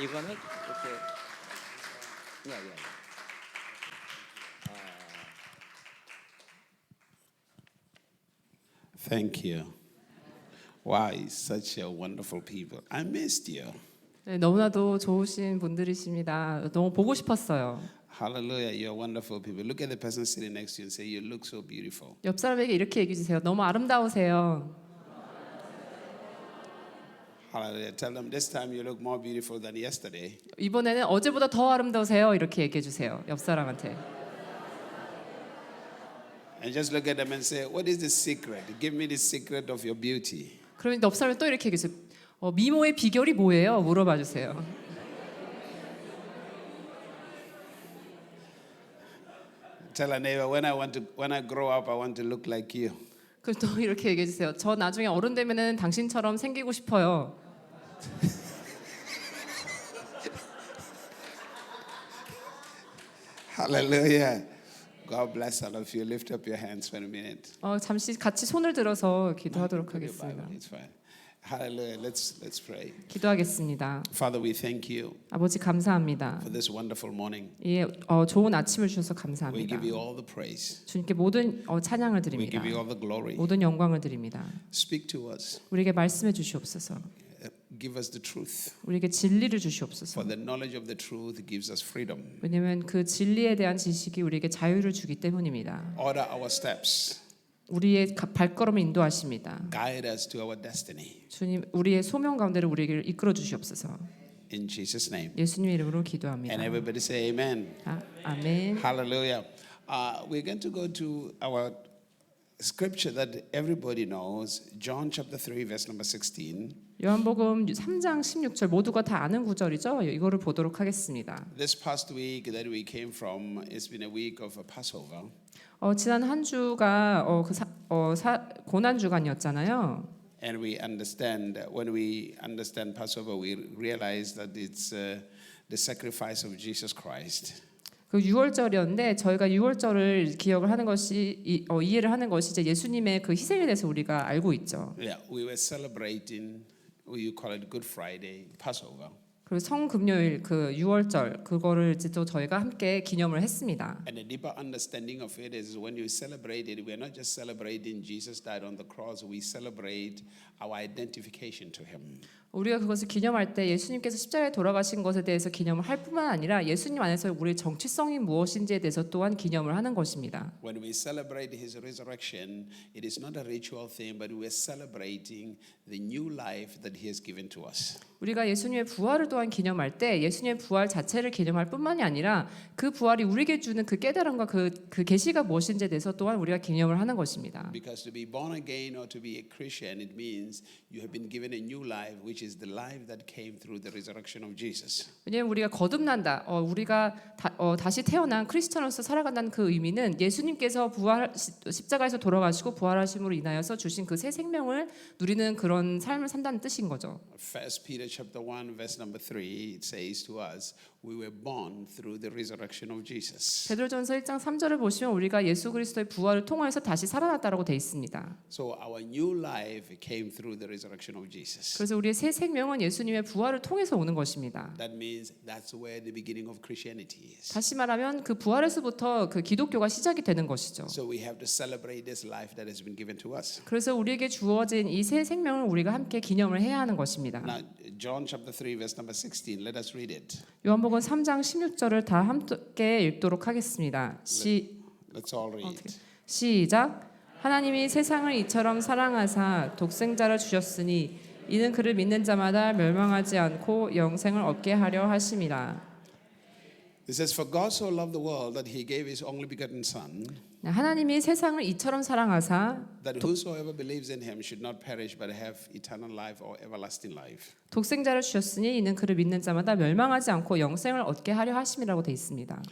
이거는 이렇게 야. Thank you. Wow, you're such a wonderful people. I missed you. 네, 너무나도 좋으신 분들이십니다. 너무 보고 싶었어요. Hallelujah, you're wonderful people. Look at the person sitting next to you and say, you look so beautiful. 옆 사람에게 이렇게 얘기해 주세요. 너무 아름다우세요. Hallelujah. Tell them this time you look more beautiful than yesterday. 이번에는 어제보다 더 아름다우세요. 이렇게 얘기해 주세요. 옆 사람한테. And just look at them and say, what is the secret? Give me the secret of your beauty. 그러면 옆 사람이 또 이렇게 얘기해 주세요. 미모의 비결이 뭐예요? 물어봐 주세요. Tell a neighbor, when I grow up, I want to look like you. 그리고 또 이렇게 얘기해 주세요. 저 나중에 어른 되면은 당신처럼 생기고 싶어요. Hallelujah. God bless all of you. Lift up your hands for a minute. 잠시 같이 손을 들어서 기도하도록 Look at your 하겠습니다. Bible. It's fine. Hallelujah. Let's pray. 기도하겠습니다. Father, we thank you 아버지 감사합니다. for this wonderful morning. 예, 좋은 아침을 주셔서 We 감사합니다. give you all the praise. 주님께 모든 찬양을 We 드립니다. give you all the glory. 모든 영광을 드립니다. Speak to us. 우리에게 말씀해 주시옵소서. Give us the truth. 우리에게 진리를 주시옵소서. For the knowledge of the truth gives us freedom. 왜냐하면 그 진리에 대한 지식이 우리에게 자유를 주기 때문입니다. Order our steps. 우리의 발걸음을 인도하십니다. Guide us to our destiny. 주님, 우리의 소명 가운데를 우리에게 이끌어 주시옵소서. In Jesus' name. 예수님의 이름으로 기도합니다. And everybody say amen. 아멘. Hallelujah. We're going to go to our scripture that everybody knows. John chapter 3 verse number 16. 요한복음 3장 16절 모두가 다 아는 구절이죠. 이거를 보도록 하겠습니다. This past week that we came from, it's been a week of a Passover. 지난 한 주가 고난 주간이었잖아요. And we understand, when we understand Passover, we realize that it's the sacrifice of Jesus Christ. 그 6월절이었는데 저희가 6월절을 기억을 하는 것이 이해를 하는 것이 이제 예수님의 그 희생에 대해서 우리가 알고 있죠. Yeah, we were celebrating, you call it Good Friday, Passover. 그리고 성금요일 그 6월절 그거를 이제 또 저희가 함께 기념을 했습니다. And a deeper understanding of it is when you celebrate it, we're not just celebrating Jesus died on the cross, we celebrate our identification to him. 우리가 그것을 기념할 때 예수님께서 십자가에 돌아가신 것에 대해서 기념을 할 뿐만 아니라 예수님 안에서 우리의 정체성이 무엇인지에 대해서 또한 기념을 하는 것입니다. When we celebrate his resurrection, it is not a ritual thing, but we're celebrating the new life that he has given to us. 우리가 예수님의 부활을 또한 기념할 때 예수님의 부활 자체를 기념할 뿐만이 아니라 그 부활이 우리에게 주는 그 깨달음과 그 계시가 무엇인지에 대해서 또한 우리가 기념을 하는 것입니다. Because to be born again or to be a Christian, it means you have been given a new life, which is the life that came through the resurrection of Jesus. 왜냐하면 우리가 거듭난다, 우리가 다시 태어난 크리스천으로서 살아간다는 그 의미는 예수님께서 십자가에서 돌아가시고 부활하심으로 인하여서 주신 그 새 생명을 누리는 그런 삶을 산다는 뜻인 거죠. 1 Peter chapter 1 verse number 3 it says to us we were born through the resurrection of Jesus. 베드로전서 1장 3절을 보시면 우리가 예수 그리스도의 부활을 통하여서 다시 살아났다라고 돼 있습니다. So our new life came through the resurrection of Jesus. 그래서 우리의 새 생명은 예수님의 부활을 통해서 오는 것입니다. That means that's where the beginning of Christianity is. 다시 말하면 그 부활에서부터 그 기독교가 시작이 되는 것이죠. So we have to celebrate this life that has been given to us. 그래서 우리에게 주어진 이 새 생명을 우리가 함께 기념을 해야 하는 것입니다. Now John chapter 3 verse number 16 let us read it. 요한복음 3장 16절을 다 함께 읽도록 하겠습니다. Let's all read. 시작. 하나님이 세상을 이처럼 사랑하사 독생자를 주셨으니 이는 그를 믿는 자마다 멸망하지 않고 영생을 얻게 하려 하심이라. It says for God so loved the world that he gave his only begotten son 하나님이 세상을 이처럼 사랑하사 that whosoever believes in him should not perish but have eternal life or everlasting life. 독생자를 주셨으니 이는 그를 믿는 자마다 멸망하지 않고 영생을 얻게 하려 하심이라고 돼 있습니다.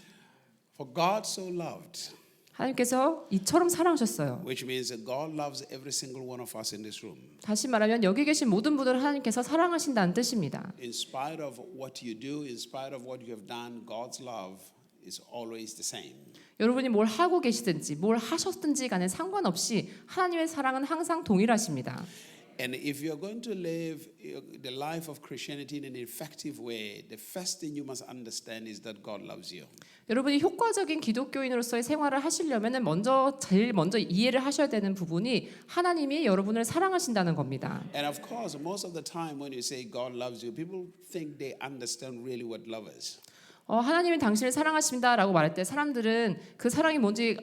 For God so loved, 하나님께서 이처럼 사랑하셨어요. which means that God loves every single one of us in this room. 다시 말하면 여기 계신 모든 분들을 하나님께서 사랑하신다는 뜻입니다. In spite of what you do, in spite of what you have done, God's love is always the same. 여러분이 뭘 하고 계시든지 뭘 하셨든지 간에 상관없이 하나님의 사랑은 항상 동일하십니다. And if you're going to live the life of Christianity in an effective way, the first thing you must understand is that God loves you. 여러분이 효과적인 기독교인으로서의 생활을 하시려면은 제일 먼저 이해를 하셔야 되는 부분이 하나님이 여러분을 사랑하신다는 겁니다. And of course, most of the time when you say God loves you, people think they understand really what love is. 하나님이 당신을 사랑하십니다라고 말할 때 사람들은 그 사랑이 뭔지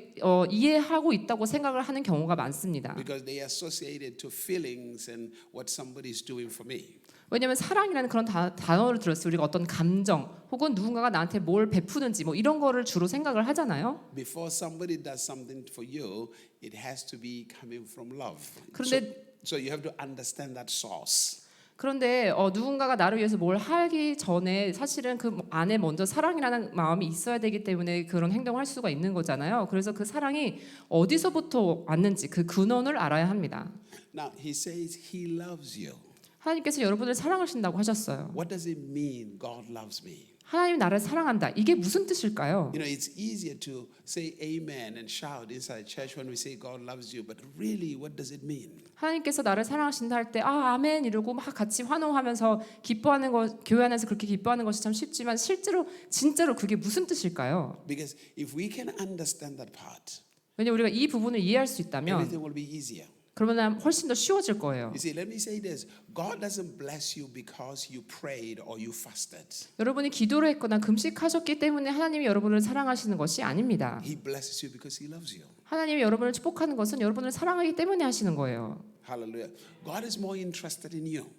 이해하고 있다고 생각을 하는 경우가 많습니다. Because they associate it to feelings and what somebody is doing for me. 왜냐하면 사랑이라는 그런 단어를 들었을 때 우리가 어떤 감정 혹은 누군가가 나한테 뭘 베푸는지 뭐 이런 거를 주로 생각을 하잖아요. Before somebody does something for you, it has to be coming from love. 그런데 So you have to understand that source. 그런데 누군가가 나를 위해서 뭘 하기 전에 사실은 그 안에 먼저 사랑이라는 마음이 있어야 되기 때문에 그런 행동을 할 수가 있는 거잖아요. 그래서 그 사랑이 어디서부터 왔는지 그 근원을 알아야 합니다. Now he says he loves you. 하나님께서 여러분을 사랑하신다고 하셨어요. What does it mean God loves me? 하나님이 나를 사랑한다. 이게 무슨 뜻일까요? You know, it's easier to say amen and shout inside church when we say God loves you, but really what does it mean? 하나님께서 나를 사랑하신다 할 때 아멘 이러고 막 같이 환호하면서 기뻐하는 거 교회 안에서 그렇게 기뻐하는 것이 참 쉽지만 실제로 진짜로 그게 무슨 뜻일까요? Because if we can understand that part, 왜냐면 우리가 이 부분을 이해할 수 있다면 everything will be easier. 그러면 훨씬 더 쉬워질 거예요. You see, let me say this. God doesn't bless you because you prayed or you fasted. 여러분이 기도를 했거나 금식하셨기 때문에 하나님이 여러분을 사랑하시는 것이 아닙니다. He blesses you because he loves you. 하나님이 여러분을 축복하는 것은 여러분을 사랑하기 때문에 하시는 거예요. Hallelujah. God is more interested in you.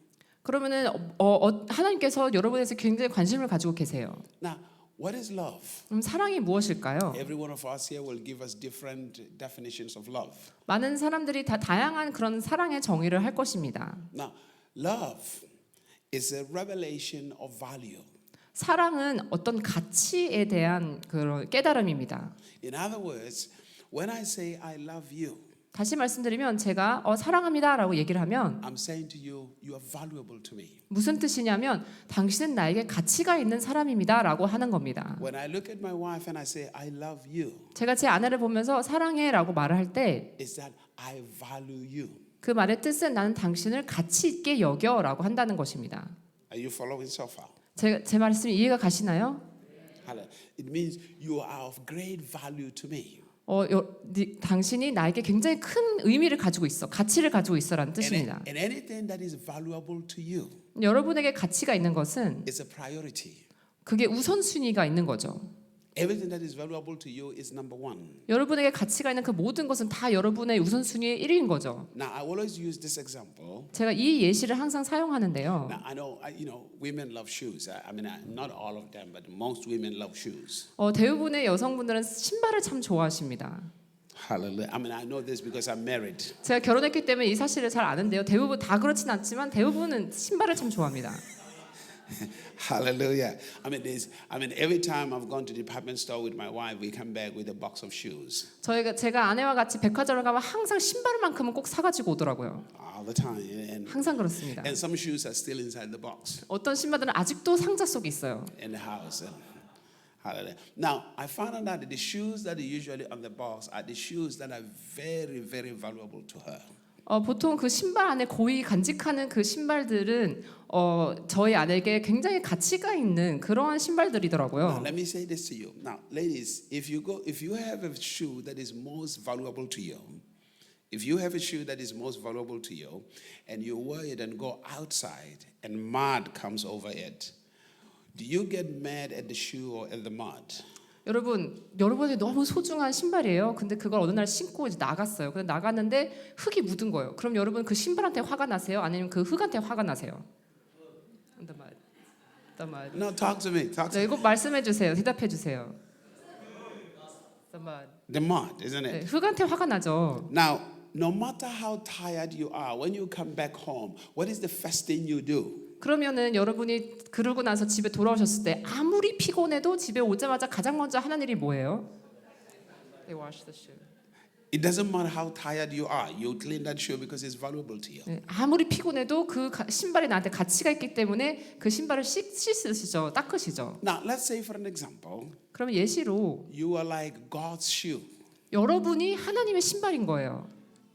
그러면은 하나님께서 여러분에서 굉장히 관심을 가지고 계세요. Now, what is love? 사랑이 무엇일까요? Every one of us here will give us different definitions of love. 많은 사람들이 다 다양한 그런 사랑의 정의를 할 것입니다. Now, love is a revelation of value. 사랑은 어떤 가치에 대한 그런 깨달음입니다. In other words, when I say I love you, 다시 말씀드리면 제가 사랑합니다라고 얘기를 하면 I'm saying to you, you are valuable to me. 무슨 뜻이냐면 당신은 나에게 가치가 있는 사람입니다라고 하는 겁니다. When I look at my wife and I say I love you, 제가 제 아내를 보면서 사랑해라고 말을 할 때 it's that I value you. 그 말의 뜻은 나는 당신을 가치 있게 여겨라고 한다는 것입니다. Are you following so far? 제 말씀이 이해가 가시나요? It means you are of great value to me. 당신이 나에게 굉장히 큰 의미를 가지고 있어, 가치를 가지고 있어라는 뜻입니다. And anything that is valuable to you 여러분에게 가치가 있는 것은 is a priority. 그게 우선순위가 있는 거죠. Everything that is valuable to you is number one. 여러분에게 가치가 있는 그 모든 것은 다 여러분의 우선순위의 1위인 거죠. Now, I always use this example. 제가 이 예시를 항상 사용하는데요. Now, I know, women love shoes. I mean, not all of them, but most women love shoes. 대부분의 여성분들은 신발을 참 좋아하십니다. Hallelujah. I mean, I know this because I'm married. 제가 결혼했기 때문에 이 사실을 잘 아는데요. 대부분 다 그렇진 않지만 대부분은 신발을 참 좋아합니다. Hallelujah. I mean, every time I've gone to the department store with my wife, we come back with a box of shoes. 제가 아내와 같이 백화점을 가면 항상 신발만큼은 꼭 사가지고 오더라고요. All the time. 항상 그렇습니다. And some shoes are still inside the box 어떤 신발들은 아직도 상자 속에 있어요. in the house. Hallelujah. Now, I found out that the shoes that are usually on the box are the shoes that are very, very valuable to her. 보통 그 신발 안에 고이 간직하는 그 신발들은 저희 아내에게 굉장히 가치가 있는 그러한 신발들이더라고요. Now, let me say this to you. Now, ladies, if you have a shoe that is most valuable to you, if you have a shoe that is most valuable to you, and you wear it and go outside, and mud comes over it, do you get mad at the shoe or at the mud? 여러분이 너무 소중한 신발이에요. 근데 그걸 어느 날 신고 이제 나갔어요. 근데 나갔는데 흙이 묻은 거예요. 그럼 여러분 그 신발한테 화가 나세요? 아니면 그 흙한테 화가 나세요? No, talk to me. 네, 이거 말씀해 주세요. 대답해 주세요. The mud, isn't it? 네, 흙한테 화가 나죠. Now, no matter how tired you are, when you come back home, what is the first thing you do? 그러면은 여러분이 그러고 나서 집에 돌아오셨을 때 아무리 피곤해도 집에 오자마자 가장 먼저 하는 일이 뭐예요? They wash the shoe. It doesn't matter how tired you are. You clean that shoe because it's valuable to you. 네, 아무리 피곤해도 그 신발이 나한테 가치가 있기 때문에 그 신발을 씻으시죠, 닦으시죠. Now, let's say for an example, 그러면 예시로 you are like God's shoe. 여러분이 하나님의 신발인 거예요.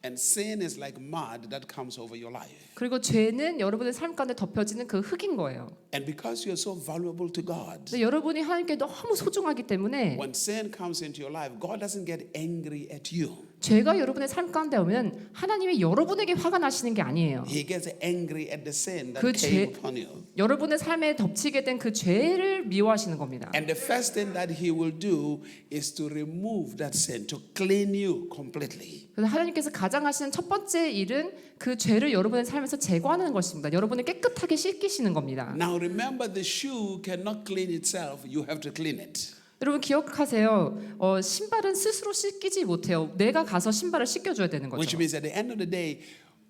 And sin is like mud that comes over your life. 그리고 죄는 여러분의 삶 가운데 덮여지는 그 흙인 거예요. And because you're so valuable to God, 근데 여러분이 하나님께 너무 소중하기 때문에 when sin comes into your life, God doesn't get angry at you. 죄가 여러분의 삶 가운데 오면 하나님이 여러분에게 화가 나시는 게 아니에요. He gets angry at the sin that 그 came 죄- upon you. 여러분의 삶에 덮치게 된 그 죄를 미워하시는 겁니다. And the first thing that He will do is to remove that sin, to clean you completely. 그래서 하나님께서 가장 하시는 첫 번째 일은 그 죄를 여러분의 삶에서 제거하는 것입니다. 여러분을 깨끗하게 씻기시는 겁니다. Now remember, the shoe cannot clean itself. You have to clean it. 여러분 기억하세요. 신발은 스스로 씻기지 못해요. 내가 가서 신발을 씻겨줘야 되는 Which 거죠. means at the end of the day,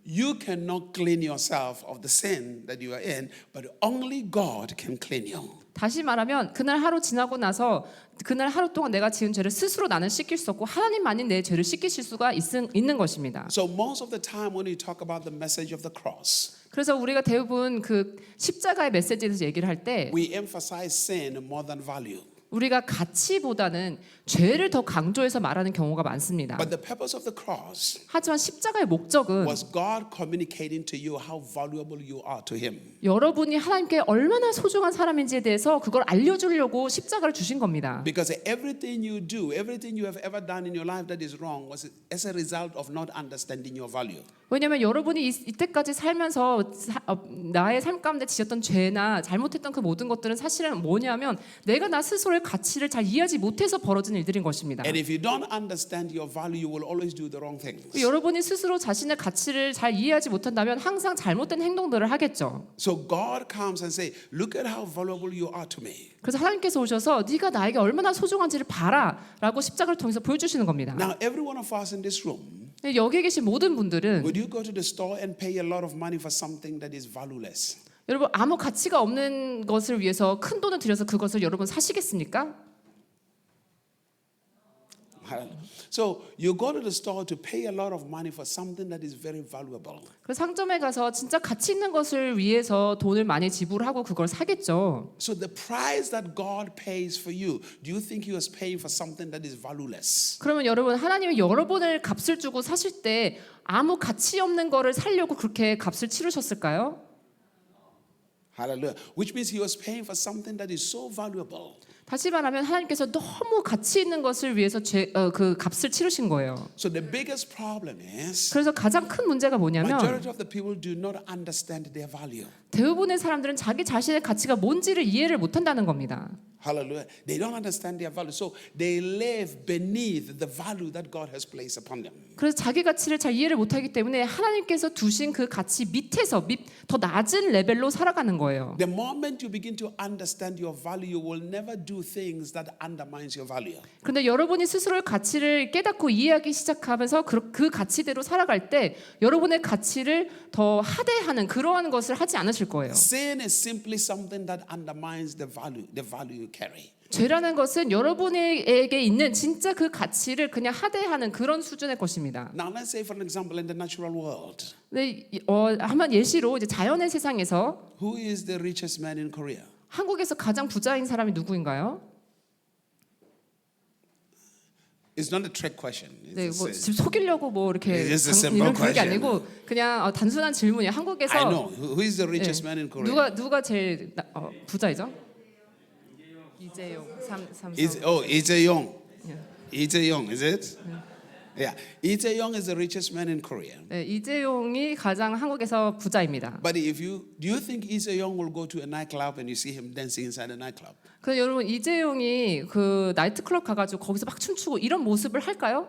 you cannot clean yourself of the sin that you are in, but only God can clean you. 다시 말하면 그날 하루 지나고 나서 그날 하루 동안 내가 지은 죄를 스스로 나는 씻길 수 없고 하나님만이 내 죄를 씻기실 수가 있는 것입니다. So most of the time when we talk about the message of the cross, 그래서 우리가 대부분 그 십자가의 메시지에 대해서 얘기를 할 때 we emphasize sin more than value. 우리가 가치보다는 죄를 더 강조해서 말하는 경우가 많습니다. But the purpose of the cross 하지만 십자가의 목적은 was God communicating to you how valuable you are to Him. 여러분이 하나님께 얼마나 소중한 사람인지에 대해서 그걸 알려주려고 십자가를 주신 겁니다. Because everything you do, everything you have ever done in your life that is wrong was as a result of not understanding your value. 왜냐하면 여러분이 이때까지 살면서 나의 삶 가운데 지었던 죄나 잘못했던 그 모든 것들은 사실은 뭐냐면 내가 나 스스로의 가치를 잘 이해하지 못해서 벌어진 일들인 것입니다. And if you don't understand your value, you will always do the wrong things. 여러분이 스스로 자신의 가치를 잘 이해하지 못한다면 항상 잘못된 행동들을 하겠죠. So God comes and say, look at how valuable you are to me. 그래서 하나님께서 오셔서 네가 나에게 얼마나 소중한지를 봐라라고 십자가를 통해서 보여주시는 겁니다. Now, every one of us in this room, 여기에 계신 모든 분들은 would you go to the store and pay a lot of money for something that is valueless? 여러분 아무 가치가 없는 것을 위해서 큰 돈을 들여서 그것을 여러분 사시겠습니까? So you go to the store to pay a lot of money for something that is very valuable. 그래서 상점에 가서 진짜 가치 있는 것을 위해서 돈을 많이 지불하고 그걸 사겠죠. So the price that God pays for you, do you think He was paying for something that is valueless? 그러면 여러분 하나님이 여러분을 값을 주고 사실 때 아무 가치 없는 거를 살려고 그렇게 값을 치르셨을까요? Hallelujah. Which means He was paying for something that is so valuable. 다시 말하면 하나님께서 너무 가치 있는 것을 위해서 그 값을 치르신 거예요. So the biggest problem is 그래서 가장 큰 문제가 뭐냐면 majority of the people do not understand their value. 대부분의 사람들은 자기 자신의 가치가 뭔지를 이해를 못한다는 겁니다. Hallelujah. They don't understand their value. So they live beneath the value that God has placed upon them. 그래서 자기 가치를 잘 이해를 못하기 때문에 하나님께서 두신 그 가치 밑에서 더 낮은 레벨로 살아가는 거예요. The moment you begin to understand your value, you will never do things that undermines your value. 그런데 여러분이 스스로의 가치를 깨닫고 이해하기 시작하면서 그 가치대로 살아갈 때 여러분의 가치를 더 하대하는 그러한 것을 하지 않으실 거예요. Sin is simply something that undermines the value you carry. 죄라는 것은 여러분에게 있는 진짜 그 가치를 그냥 하대하는 그런 수준의 것입니다. Now let's say for example in the natural world, 네, 한번 예시로 이제 자연의 세상에서 who is the richest man in Korea? 한국에서 가장 부자인 사람이 누구인가요? It's not a trick question. 네, It's 뭐 a- 지금 속이려고 뭐 이렇게 It's a simple 이런 그런 게 question. 아니고 그냥 단순한 질문이에요. 한국에서 I know. Who is the richest 네, man in Korea? 누가 제일 부자이죠? 이재용 삼성. Lee Jae-yong. 예. Lee Jae-yong, is it? Yeah. Lee Jae-yong is the richest man in Korea. 네, 이재용이 가장 한국에서 부자입니다. But do you think Lee Jae-yong will go to a nightclub and you see him dancing inside a nightclub? 그 여러분 이재용이 그 나이트클럽 가가지고 거기서 막 춤추고 이런 모습을 할까요?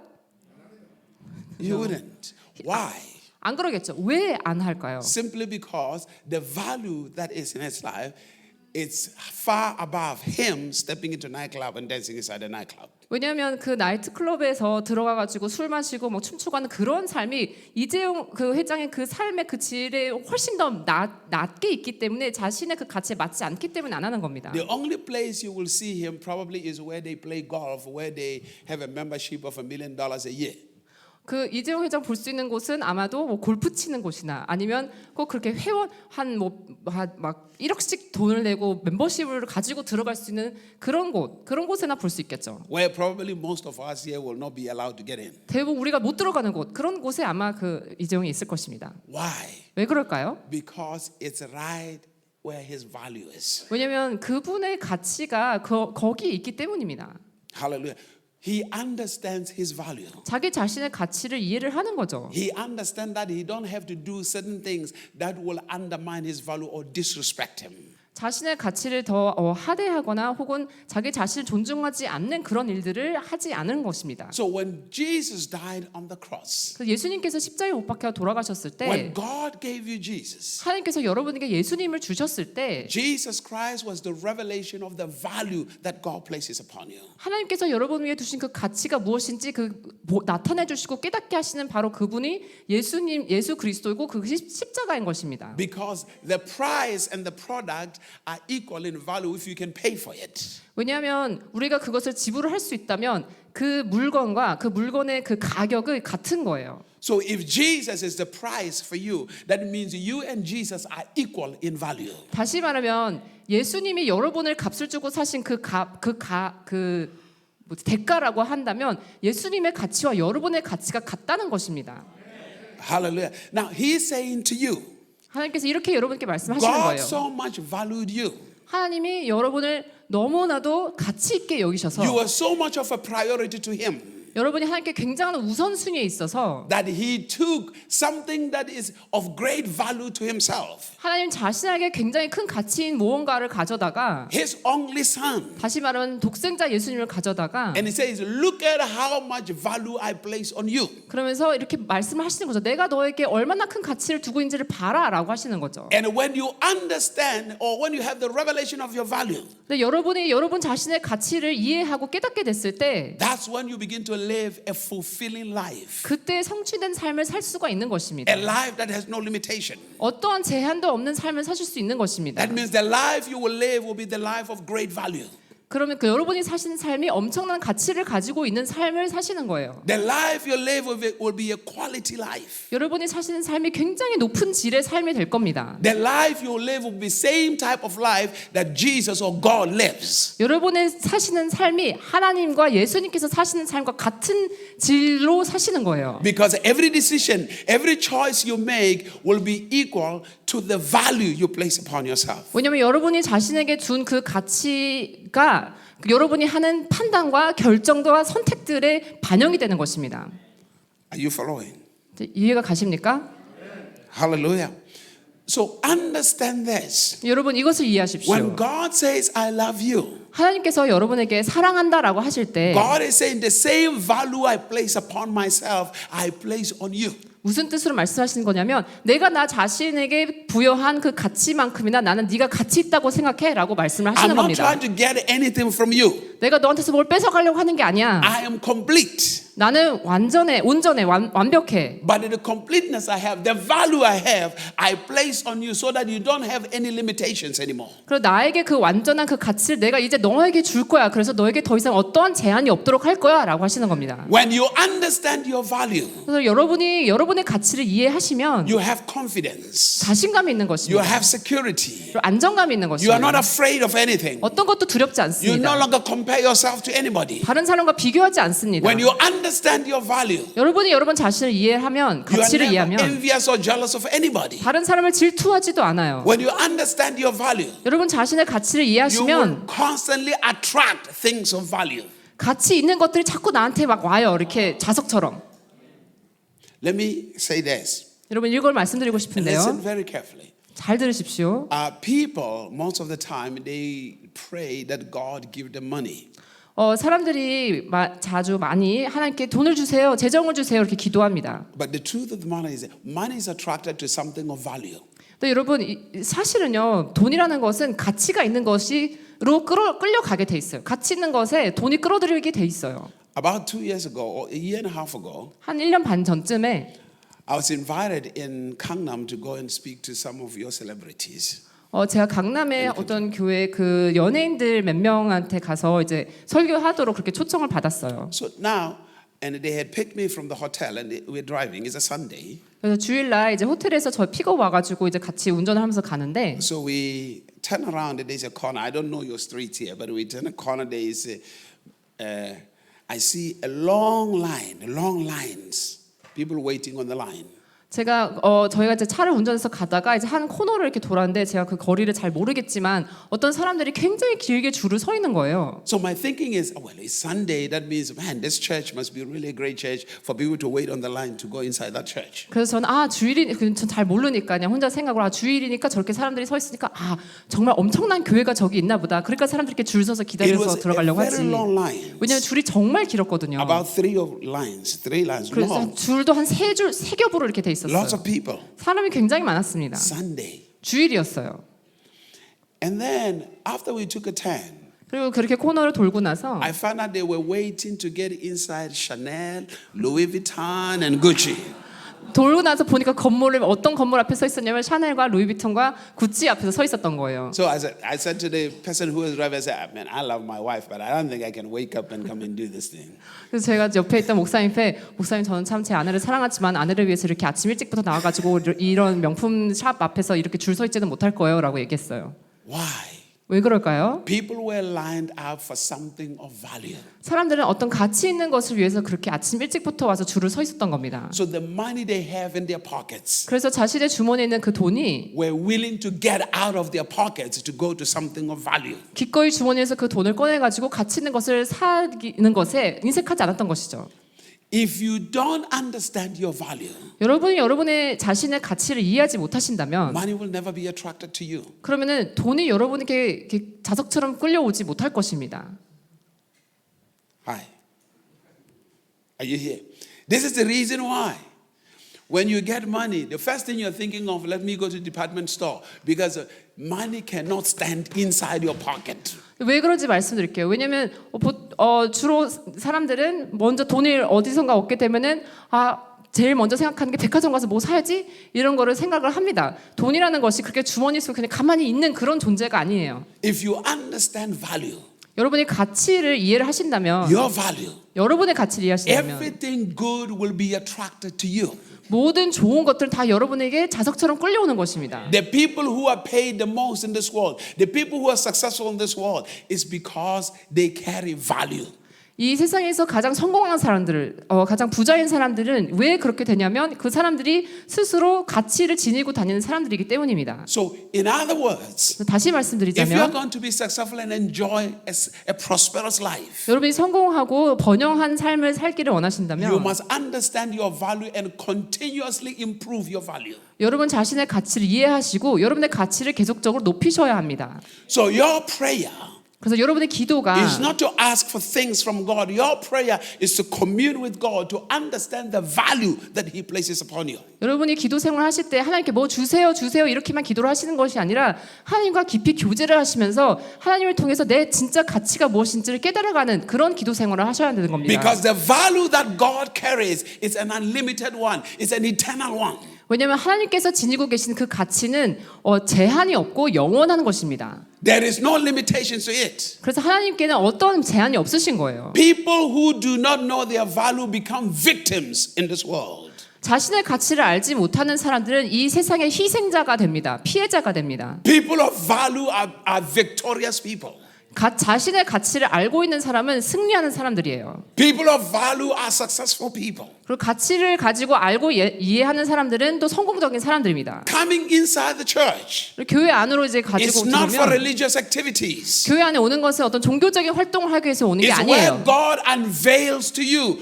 You wouldn't. Why? 안 그러겠죠. 왜 안 할까요? Simply because the value that is in his life, it's far above him stepping into a nightclub and dancing inside a nightclub. 왜냐하면 그 나이트클럽에서 들어가가지고 술 마시고 뭐 춤추고 하는 그런 삶이 이재용 그 회장의 그 삶의 그 질에 훨씬 더 낮게 있기 때문에 자신의 그 가치에 맞지 않기 때문에 안 하는 겁니다. The only place you will see him probably is where they play golf, where they have a membership of $1 million a year. 그 이재용 회장 볼 수 있는 곳은 아마도 뭐 골프 치는 곳이나 아니면 꼭 그렇게 회원 한 뭐 막 1억씩 돈을 내고 멤버십을 가지고 들어갈 수 있는 그런 곳에나 볼 수 있겠죠. Where probably most of us here will not be allowed to get in. 대부분 우리가 못 들어가는 곳 그런 곳에 아마 그 이재용이 있을 것입니다. Why? 왜 그럴까요? Because it's right where his value is. 왜냐하면 그분의 가치가 거기에 있기 때문입니다. Hallelujah. He understands his value. 자기 자신의 가치를 이해를 하는 거죠. He understands that he don't have to do certain things that will undermine his value or disrespect him. 자신의 가치를 더 하대하거나 혹은 자기 자신을 존중하지 않는 그런 일들을 하지 않은 것입니다. So when Jesus died on the cross, 그래서 예수님께서 십자가에 못 박혀 돌아가셨을 when 때 God gave you Jesus, 하나님께서 여러분에게 예수님을 주셨을 때 Jesus Christ was the revelation of the value that God places upon you. 하나님께서 여러분 위에 두신 그 가치가 무엇인지 나타내 주시고 깨닫게 하시는 바로 그분이 예수 그리스도이고 그 십자가인 것입니다. Because the price and the product are equal in value if you can pay for it. 왜냐하면 우리가 그것을 지불을 할 수 있다면 그 물건과 그 물건의 그 가격이 같은 거예요. So if Jesus is the price for you, that means you and Jesus are equal in value. 다시 말하면 예수님이 여러분을 값을 주고 사신 대가라고 한다면 예수님의 가치와 여러분의 가치가 같다는 것입니다. Hallelujah. Now he's saying to you, 하나님께서 이렇게 여러분께 말씀하시는 God 거예요. so much valued you. 하나님이 여러분을 너무나도 가치 있게 여기셔서 You are so much of a priority to him 여러분이 하나님께 굉장한 우선순위에 있어서 that he took something that is of great value to himself. 하나님 자신에게 굉장히 큰 가치인 무언가를 가져다가 His only son. 다시 말하면 독생자 예수님을 가져다가 And he says, look at how much value I place on you. 그러면서 이렇게 말씀을 하시는 거죠. 내가 너에게 얼마나 큰 가치를 두고 있는지를 봐라라고 하시는 거죠. And when you understand or when you have the revelation of your value, 근데 여러분이 여러분 자신의 가치를 이해하고 깨닫게 됐을 때 that's when you begin to live a fulfilling life. 그때 성취된 삶을 살 수가 있는 것입니다. A life that has no limitation. 어떠한 제한도 없는 삶을 사실 수 있는 것입니다. That means the life you will live will be the life of great value. 그러면 그 여러분이 사시는 삶이 엄청난 가치를 가지고 있는 삶을 사시는 거예요. The life you live will be a quality life. 여러분이 사시는 삶이 굉장히 높은 질의 삶이 될 겁니다. The life you live will be same type of life that Jesus or God lives. 여러분의 사시는 삶이 하나님과 예수님께서 사시는 삶과 같은 질로 사시는 거예요. Because every decision, every choice you make will be equal to the value you place upon yourself. 왜냐하면 여러분이 자신에게 준 그 가치가 여러분이 하는 판단과 결정과 선택들의 반영이 되는 것입니다. Are you following? 이해가 가십니까? Hallelujah. So understand this. 여러분 이것을 이해하십시오. When God says I love you, 하나님께서 여러분에게 사랑한다라고 하실 때 God is saying the same value I place upon myself, I place on you. 무슨 뜻으로 말씀하시는 거냐면 내가 나 자신에게 부여한 그 가치만큼이나 나는 네가 가치 있다고 생각해라고 말씀을 I'm 하시는 not 겁니다. trying to get anything from you. 내가 너한테서 뭘 뺏어가려고 하는 게 아니야. I am complete. 나는 온전해, 완벽해. But in the completeness I have, the value I have, I place on you so that you don't have any limitations anymore. 그리고 나에게 그 완전한 그 가치를 내가 이제 너에게 줄 거야. 그래서 너에게 더 이상 어떠한 제한이 없도록 할 거야라고 하시는 겁니다. When you understand your value, 그래서 여러분이 여러분의 가치를 이해하시면 you have confidence, 자신감이 있는 you 것입니다. have security, 그리고 안정감이 있는 you are not 것입니다. afraid of anything. 어떤 것도 두렵지 You no 않습니다. longer compare yourself to anybody. 다른 사람과 비교하지 않습니다. When you understand your value, 여러분이 여러분 자신을 이해하면 you are 가치를 never 이해하면 envious or jealous of anybody. 다른 사람을 질투하지도 않아요. When you understand your value, 여러분 자신의 가치를 you will 이해하시면 constantly attract things of value. 가치 있는 것들이 자꾸 나한테 막 와요. 이렇게 자석처럼. Let me say this, 여러분 이걸 말씀드리고 and 싶은데요. listen very carefully. 잘 들으십시오. People, most of the time, they pray that God give them money. 사람들이 자주 많이 하나님께 돈을 주세요, 재정을 주세요 이렇게 기도합니다. But the truth of the matter is, money is attracted to something of value. 근데 여러분 사실은요 돈이라는 것은 가치가 있는 것으로 끌려가게 돼 있어요. 가치 있는 것에 돈이 끌어들이게 돼 있어요. About 2 years ago, or a year and a half ago, 한 1년 반 전쯤에 I was invited in Gangnam to go and speak to some of your celebrities. 제가 강남의 어떤 교회 그 연예인들 몇 명한테 가서 이제 설교하도록 그렇게 초청을 받았어요. So now, And they had picked me from the hotel, and we're driving. It's a Sunday, 그래서 주일날 이제 호텔에서 저 픽업 와가지고 이제 같이 운전을 하면서 가는데 so we turn around, and there's a corner. I don't know your street here, but we turn a corner. There is I see a long lines, people waiting on the line. 제가 저희가 이제 차를 운전해서 가다가 이제 한 코너를 이렇게 돌았는데 제가 그 거리를 잘 모르겠지만 어떤 사람들이 굉장히 길게 줄을 서 있는 거예요. So my thinking is, well, it's Sunday. That means, man, this church must be really a great church for people to wait on the line to go inside that church. 그래서 저는 전 잘 모르니까 그냥 혼자 생각을 주일이니까 저렇게 사람들이 서 있으니까 정말 엄청난 교회가 저기 있나 보다. 그러니까 사람들이 이렇게 줄 서서 It 기다려서 was a 들어가려고 하지. very long line. 왜냐면 줄이 정말 길었거든요. About three lines 그래서 long. 줄도 한 세 겹으로 이렇게 돼 있었어요. Lots of people. 사람이 굉장히 많았습니다. Sunday. 주일이었어요. And then after we took a turn, 그리고 그렇게 코너를 돌고 나서 I found out they were waiting to get inside Chanel, Louis Vuitton, and Gucci. 돌고 나서 보니까 어떤 건물 앞에 서 있었냐면 샤넬과 루이비통과 구찌 앞에서 서 있었던 거예요. So I said to the person who was driving, I said, man, I love my wife, but I don't think I can wake up and come and do this thing. 그래서 제가 옆에 있던 목사님께 목사님 저는 참 제 아내를 사랑하지만 아내를 위해서 이렇게 아침 일찍부터 나와가지고 이런 명품 샵 앞에서 이렇게 줄 서 있지는 못할 거예요라고 얘기했어요. Why? 왜 그럴까요? People were lined up for something of value. 사람들은 어떤 가치 있는 것을 위해서 그렇게 아침 일찍부터 와서 줄을 서 있었던 겁니다. So the money they have in their pockets 그래서 자신의 주머니에 있는 그 돈이 were willing to get out of their pockets to go to something of value. 기꺼이 주머니에서 그 돈을 꺼내가지고 가치 있는 것을 사는 것에 인색하지 않았던 것이죠. If you don't understand your value, 여러분이 여러분의 자신의 가치를 이해하지 못하신다면 money will never be attracted to you. 그러면은 돈이 여러분에게 이렇게 자석처럼 끌려오지 못할 것입니다. Hi. Are you here? This is the reason why. When you get money, the first thing you're thinking of, let me go to the department store, because money cannot stand inside your pocket. 왜 그런지 말씀드릴게요. 왜냐하면 주로 사람들은 먼저 돈을 어디선가 얻게 되면은 제일 먼저 생각하는 게 백화점 가서 뭐 사야지 이런 거를 생각을 합니다. 돈이라는 것이 그렇게 주머니 속에 그냥 가만히 있는 그런 존재가 아니에요. If you understand value, 여러분이 가치를 이해를 하신다면, your value, 여러분의 가치를 이해하신다면 everything good will be attracted to you. 모든 좋은 것들은 다 여러분에게 자석처럼 끌려오는 것입니다. The people who are paid the most in this world, the people who are successful in this world, is because they carry value. 이 세상에서 가장 성공한 사람들, 가장 부자인 사람들은 왜 그렇게 되냐면 그 사람들이 스스로 가치를 지니고 다니는 사람들이기 때문입니다. So, in other words, 다시 if you are 말씀드리자면 going to be successful and enjoy a prosperous life, 여러분이 성공하고 번영한 삶을 살기를 you 원하신다면 must understand your value and continuously improve your value. 여러분 자신의 가치를 이해하시고 여러분의 가치를 계속적으로 높이셔야 합니다. So, your prayer 그래서 여러분의 기도가 is not to ask for things from God. Your prayer is to commune with God, to understand the value that He places upon you. 여러분이 기도 생활 하실 때 하나님께 뭐 주세요 이렇게만 기도를 하시는 것이 아니라 하나님과 깊이 교제를 하시면서 하나님을 통해서 내 진짜 가치가 무엇인지를 깨달아가는 그런 기도 생활을 하셔야 되는 겁니다. Because the value that God carries is an unlimited one. It's an eternal one. 왜냐하면 하나님께서 지니고 계신 그 가치는 제한이 없고 영원한 것입니다. There is no limitations to it. 그래서 하나님께는 어떤 제한이 없으신 거예요. People who do not know their value become victims in this world. 자신의 가치를 알지 못하는 사람들은 이 세상의 희생자가 됩니다. 피해자가 됩니다. People of value are victorious people. 자신의 가치를 알고 있는 사람은 승리하는 사람들이에요. People of value are successful people. 그리고 가치를 가지고 알고 이해하는 사람들은 또 성공적인 사람들입니다. Coming inside the church, 교회 안으로 이제 it's 가지고 not for 들어오면 religious activities. 교회 안에 오는 것은 어떤 종교적인 활동을 하기 위해서 오는 게 It's where 아니에요. God unveils to you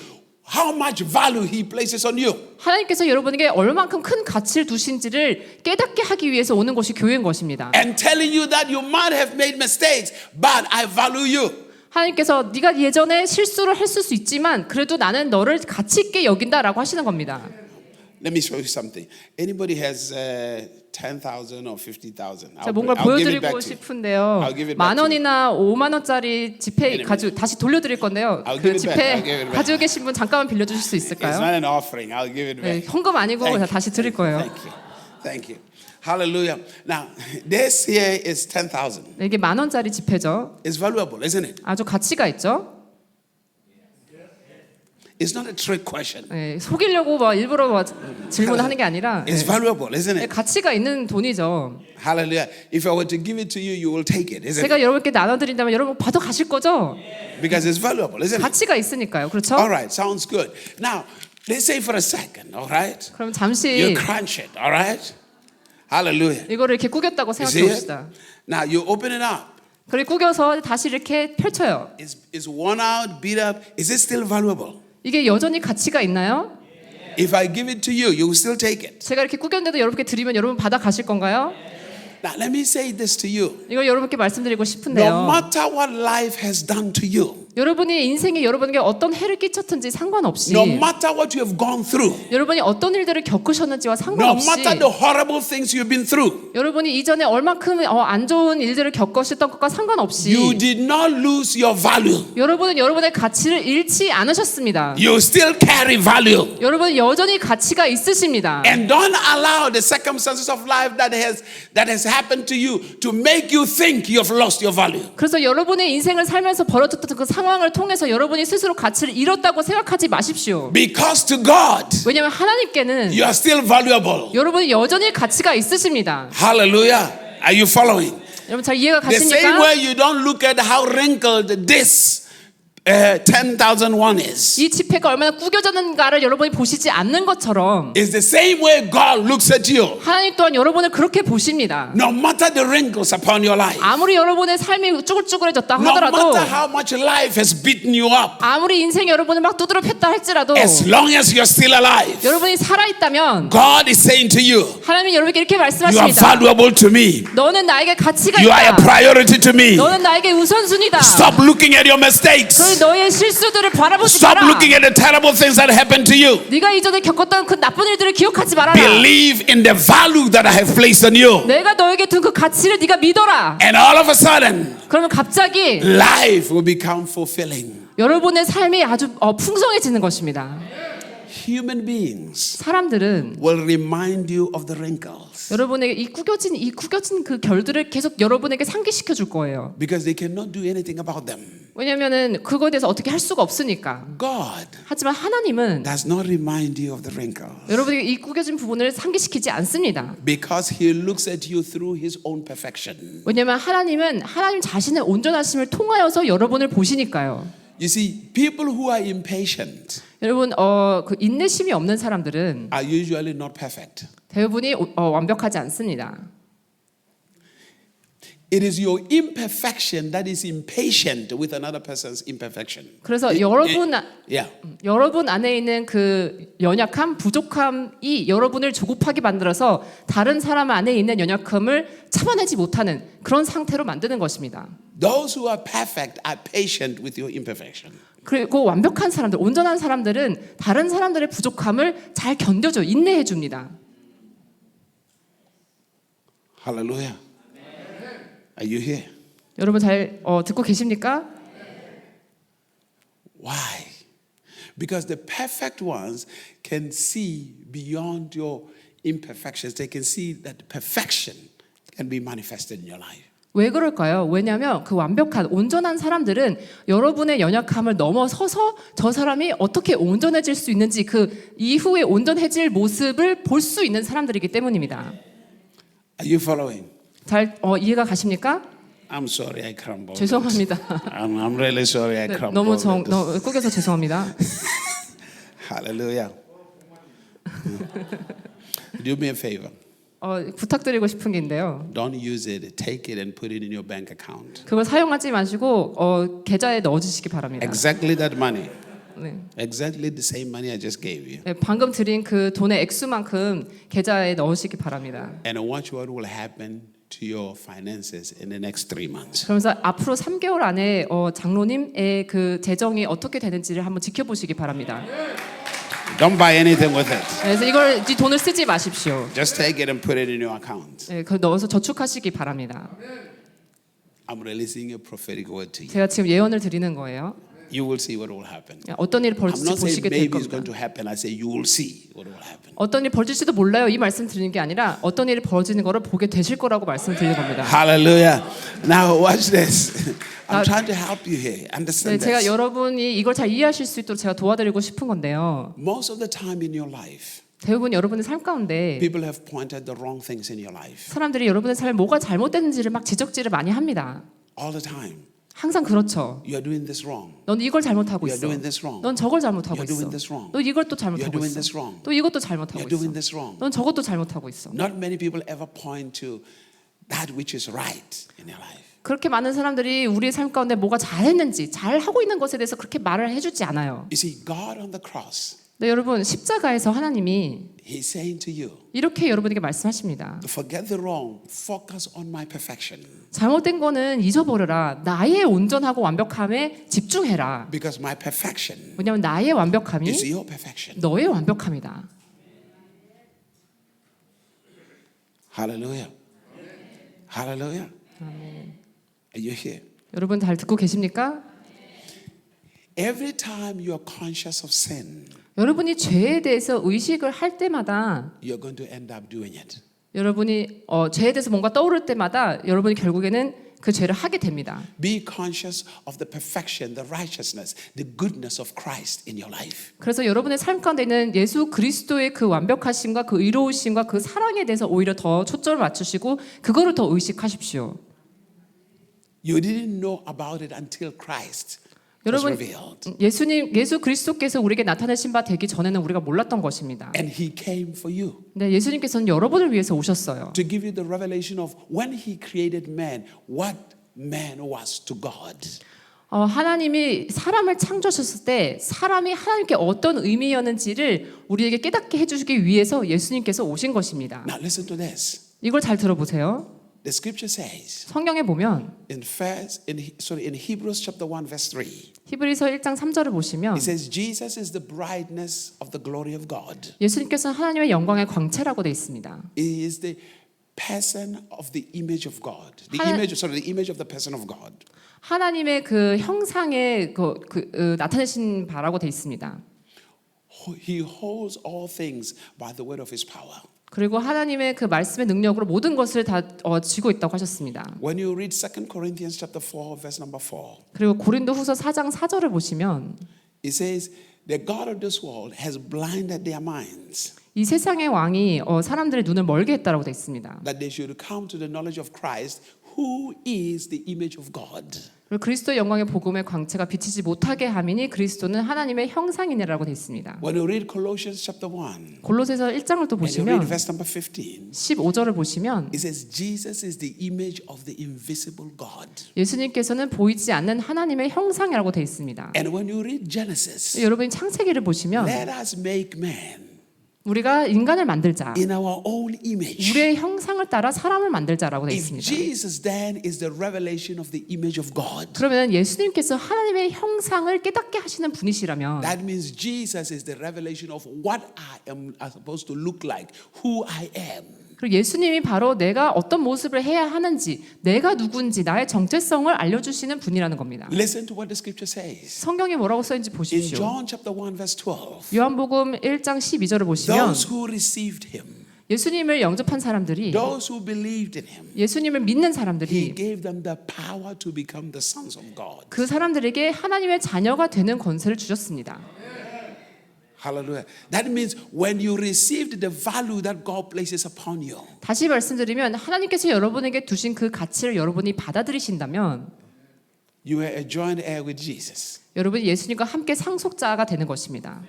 how much value He places on you. 하나님께서 여러분에게 얼만큼 큰 가치를 두신지를 깨닫게 하기 위해서 오는 것이 교회인 것입니다. And telling you that you might have made mistakes, but I value you. 하나님께서 네가 예전에 실수를 했을 수 있지만 그래도 나는 너를 가치 있게 여긴다라고 하시는 겁니다. Let me show you something. Anybody has 10,000 or 50,000? 제가 뭔가 보여드리고 싶은데요. I'll give it back 만 to 원이나 5만 원짜리 지폐 Anyway. 가지고 다시 돌려드릴 건데요. I'll 그 give it back. I'll give 지폐 it back. 가지고 계신 분 잠깐만 빌려주실 수 It's 있을까요? not an offering. I'll give it 네, back. 현금 아니고 Thank you. 다시 드릴 거예요. Thank you. Thank you. Hallelujah. Now, this here is 10,000. 네, 이게 만 원짜리 지폐죠. It's valuable, isn't it? 아주 가치가 있죠. It's not a trick question. 예, 속이려고 막 일부러 막 질문하는 게 아니라 It's 예, valuable, isn't 예, it? 가치가 있는 돈이죠. Hallelujah. If I were to give it to you, you will take it, isn't 제가 it? 여러분께 나눠드린다면 여러분 받아 가실 거죠? Because it's valuable, isn't it? 가치가 있으니까요. 그렇죠? All right, sounds good. Now, let's say for a second, all right? 그럼 You 잠시 crunch it, all right? Hallelujah. 이거를 이렇게 꾸겼다고 You 생각해 see it? 봅시다. Now, you open it up. 그리고 꾸겨서 다시 이렇게 펼쳐요. It's worn out, beat up. Is it still valuable? 이게 여전히 가치가 있나요? If I give it to you, you will still take it. 제가 이렇게 꾸겼는데도 여러분께 드리면 여러분 받아 가실 건가요? Now, let me say this to you. 이걸 여러분께 말씀드리고 No 싶은데요. matter what life has done to you, 여러분이 인생에 여러분에게 어떤 해를 끼쳤든지 상관없이 no matter what you have gone through, 여러분이 어떤 일들을 겪으셨는지와 no 상관없이 matter the horrible things you've been through, 여러분이 이전에 얼만큼 안 좋은 일들을 겪으셨던 것과 상관없이 you did not lose your value. 여러분은 여러분의 가치를 잃지 않으셨습니다. You still carry value. 여러분은 여전히 가치가 있으십니다. And don't allow the circumstances of life that has happened to you to make you think you have lost your value. 그래서 여러분의 인생을 살면서 벌어졌던 그 상황을 통해서 여러분이 스스로 가치를 잃었다고 생각하지 마십시오. Because to God, 왜냐하면 하나님께는 you are still valuable. 여러분이 여전히 가치가 있으십니다. Hallelujah. Are you following? 여러분 잘 이해가 The same 가십니까? way you don't look at how wrinkled this 10,001 is. 이 지폐가 얼마나 구겨졌는가를 여러분이 보시지 않는 것처럼 It's the same way God looks at you. 하나님 또한 여러분을 그렇게 보십니다. No matter the wrinkles upon your life, 아무리 여러분의 삶이 쭈글쭈글해졌다 no 하더라도 matter how much life has beaten you up, 아무리 인생이 여러분을 막 두드려 팼다 할지라도 as long as you're still alive, 여러분이 살아있다면 God is saying to you, 하나님이 여러분에게 이렇게 you are 말씀하십니다. valuable to me. 너는 나에게 가치가 You are a 있다. priority to me. 너는 나에게 우선순위다. Stop looking at your mistakes. 그러니 너의 실수들을 바라보지 Stop 마라. looking at the terrible things that happened to you. 네가 이전에 겪었던 그 나쁜 일들을 기억하지 말아라. Believe in the value that I have placed on you. 내가 너에게 둔 그 가치를 네가 믿어라. And all of a sudden, 그러면 갑자기 life will become fulfilling. 여러분의 삶이 아주 풍성해지는 것입니다. Human beings 사람들은 will remind you of the wrinkles 여러분에게 이 구겨진 그 결들을 계속 여러분에게 상기시켜 줄 거예요. because they cannot do anything about them. 왜냐하면은 그거에 대해서 어떻게 할 수가 없으니까. God 하지만 하나님은 does not remind you of the wrinkles 여러분에게 이 구겨진 부분을 상기시키지 않습니다. because He looks at you through His own perfection. 왜냐하면 하나님은 하나님 자신의 온전하심을 통하여서 여러분을 보시니까요. You see, people who are impatient 여러분 그 인내심이 없는 사람들은 are usually not perfect. 대부분이 완벽하지 않습니다. It is your imperfection that is impatient with another person's imperfection. 그래서 여러분 Yeah. 여러분 안에 있는 그 연약함, 부족함이 여러분을 조급하게 만들어서 다른 사람 안에 있는 연약함을 참아내지 못하는 그런 상태로 만드는 것입니다. Those who are perfect are patient with your imperfection. 그리고 완벽한 사람들, 온전한 사람들은 다른 사람들의 부족함을 잘 견뎌줘, 인내해 줍니다. Hallelujah. Are you here? 여러분 잘 듣고 계십니까? Why? Because the perfect ones can see beyond your imperfections. They can see that perfection can be manifested in your life. 왜 그럴까요? 왜냐하면 그 완벽한 온전한 사람들은 여러분의 연약함을 넘어서서 저 사람이 어떻게 온전해질 수 있는지 그 이후에 온전해질 모습을 볼 수 있는 사람들이기 때문입니다. Are you following? 잘 이해가 가십니까? I'm sorry I crumbled. 죄송합니다. I'm really sorry I 네, crumbled. 너무 너무 꾸겨서 죄송합니다. Hallelujah. Do me a favor. 부탁드리고 싶은 게 있는데요. Don't use it. Take it and put it in your bank account. 그걸 사용하지 마시고 계좌에 넣어주시기 바랍니다. Exactly that money. 네. Exactly the same money I just gave you. 네, 방금 드린 그 돈의 액수만큼 계좌에 넣으시기 바랍니다. And watch what will happen to your finances in the next 3 months. 그러면서 앞으로 3개월 안에 장로님의 그 재정이 어떻게 되는지를 한번 지켜보시기 바랍니다. Don't buy anything with it. 그래서 이 돈을 쓰지 마십시오. Just take it and put it in your account. 네, 그 넣어서 저축하시기 바랍니다. I'm releasing a prophetic word to you. 제가 지금 예언을 드리는 거예요. You will see what will happen. 어떤 일이 I'm 벌어질지 not saying 보시게 될 maybe it's 겁니다. going to happen. I say you will see what will happen. 어떤 일이 벌어질지도 몰라요. 이 말씀 드리는 게 아니라 어떤 일이 벌어지는 거를 보게 되실 거라고 말씀드리는 겁니다. Hallelujah. Now watch this. I'm trying to help you here. 네, Understand 제가 this. 여러분이 이걸 잘 이해하실 수 있도록 제가 도와드리고 싶은 건데요. Most of the time in your life, 대부분 여러분의 삶 가운데 people have pointed the wrong things in your life. 사람들이 여러분의 삶에 뭐가 잘못됐는지를 막 지적질을 많이 합니다. All the time. 항상 그렇죠. You are doing this wrong. 넌 이걸 잘못하고 You are 있어. doing this wrong. 넌 저걸 잘못하고 You're 있어. doing this wrong. 너 이걸 또 You're 잘못하고 doing 있어. this wrong. 또 이것도 잘못하고 You're 있어. doing this wrong. 넌 저것도 잘못하고 있어. Not many people ever point to that which is right in their life. 그렇게 많은 사람들이 우리의 삶 가운데 뭐가 잘했는지 잘하고 있는 것에 대해서 그렇게 말을 해주지 않아요. You see, God on the cross, 네, 여러분 십자가에서 하나님이 He's saying to you, 이렇게 여러분에게 말씀하십니다. forget the wrong, focus on my perfection. 잘못된 거는 잊어버려라. 나의 온전하고 완벽함에 집중해라. Because my perfection 왜냐하면 나의 완벽함이 is your perfection. 너의 완벽함이다. Hallelujah. Hallelujah. Are you here? 여러분 잘 듣고 계십니까? Every time you are conscious of sin, 여러분이 죄에 대해서 의식을 할 때마다 you're going to end up doing it. 여러분이 죄에 대해서 뭔가 떠오를 때마다 여러분이 결국에는 그 죄를 하게 됩니다. Be conscious of the perfection, the righteousness, the goodness of Christ in your life. 그래서 여러분의 삶 가운데 있는 예수 그리스도의 그 완벽하심과 그 의로우심과 그 사랑에 대해서 오히려 더 초점을 맞추시고 그거를 더 의식하십시오. You didn't know about it until Christ was 여러분 revealed. 예수 그리스도께서 우리에게 나타내신 바 되기 전에는 우리가 몰랐던 것입니다. And He came for you 네, 예수님께서는 여러분을 위해서 오셨어요. to give you the revelation of when He created man, what man was to God. 하나님이 사람을 창조하셨을 때 사람이 하나님께 어떤 의미였는지를 우리에게 깨닫게 해주시기 위해서 예수님께서 오신 것입니다. Now listen to this. 이걸 잘 들어보세요. The scripture says 성경에 보면 in Hebrews chapter 1 verse 3. 히브리서 1장 3절을 보시면 It says Jesus is the brightness of the glory of God. 예수님께서는 하나님의 영광의 광채라고 되어 있습니다. He is the person of the image of God. The image of the person of God. 하나님의 그 형상에 나타내신 바라고 되어 있습니다. He holds all things by the word of his power. 그리고 하나님의 그 말씀의 능력으로 모든 것을 다 쥐고 있다고 하셨습니다. When you read 2 Corinthians chapter 4 verse number 4. 그리고 고린도후서 4장 4절을 보시면 It says the God of this world has blinded their minds. 이 세상의 왕이 사람들의 눈을 멀게 했다라고 되어 있습니다. That they should come to the knowledge of Christ, who is the image of God. 그리고 그리스도의 영광의 복음의 광채가 비치지 못하게 함이니 그리스도는 하나님의 형상이니라고 되어 있습니다. When you read Colossians chapter 1, 골로새서 1장을 또 and you read 보시면 verse number 15, 15절을 보시면 it says Jesus is the image of the invisible God. 예수님께서는 보이지 않는 하나님의 형상이라고 되어 있습니다. And when you read Genesis, 여러분이 창세기를 보시면 let us make man 우리가 인간을 만들자. in our own image. 우리의 형상을 따라 사람을 만들자라고 되어 If 있습니다. Jesus then is the revelation of the image of God, 그러면 예수님께서 하나님의 형상을 깨닫게 하시는 분이시라면 that means Jesus is the revelation of what I am supposed to look like, who I am. 그리고 예수님이 바로 내가 어떤 모습을 해야 하는지, 내가 누군지, 나의 정체성을 알려주시는 분이라는 겁니다. Listen to what the scripture says. 성경에 뭐라고 써있는지 In 보십시오. John chapter 1 verse 12, 요한복음 1장 12절을 보시면 those who received him, 예수님을 영접한 사람들이, those who believed in him, 예수님을 믿는 he 사람들이 gave them the power to become the sons of God. 그 사람들에게 하나님의 자녀가 되는 권세를 주셨습니다. Hallelujah. That means when you received the value that God places upon you, 다시 말씀드리면 하나님께서 여러분에게 두신 그 가치를 여러분이 받아들이신다면 you are a joint heir with Jesus. 여러분이 예수님과 함께 상속자가 되는 것입니다.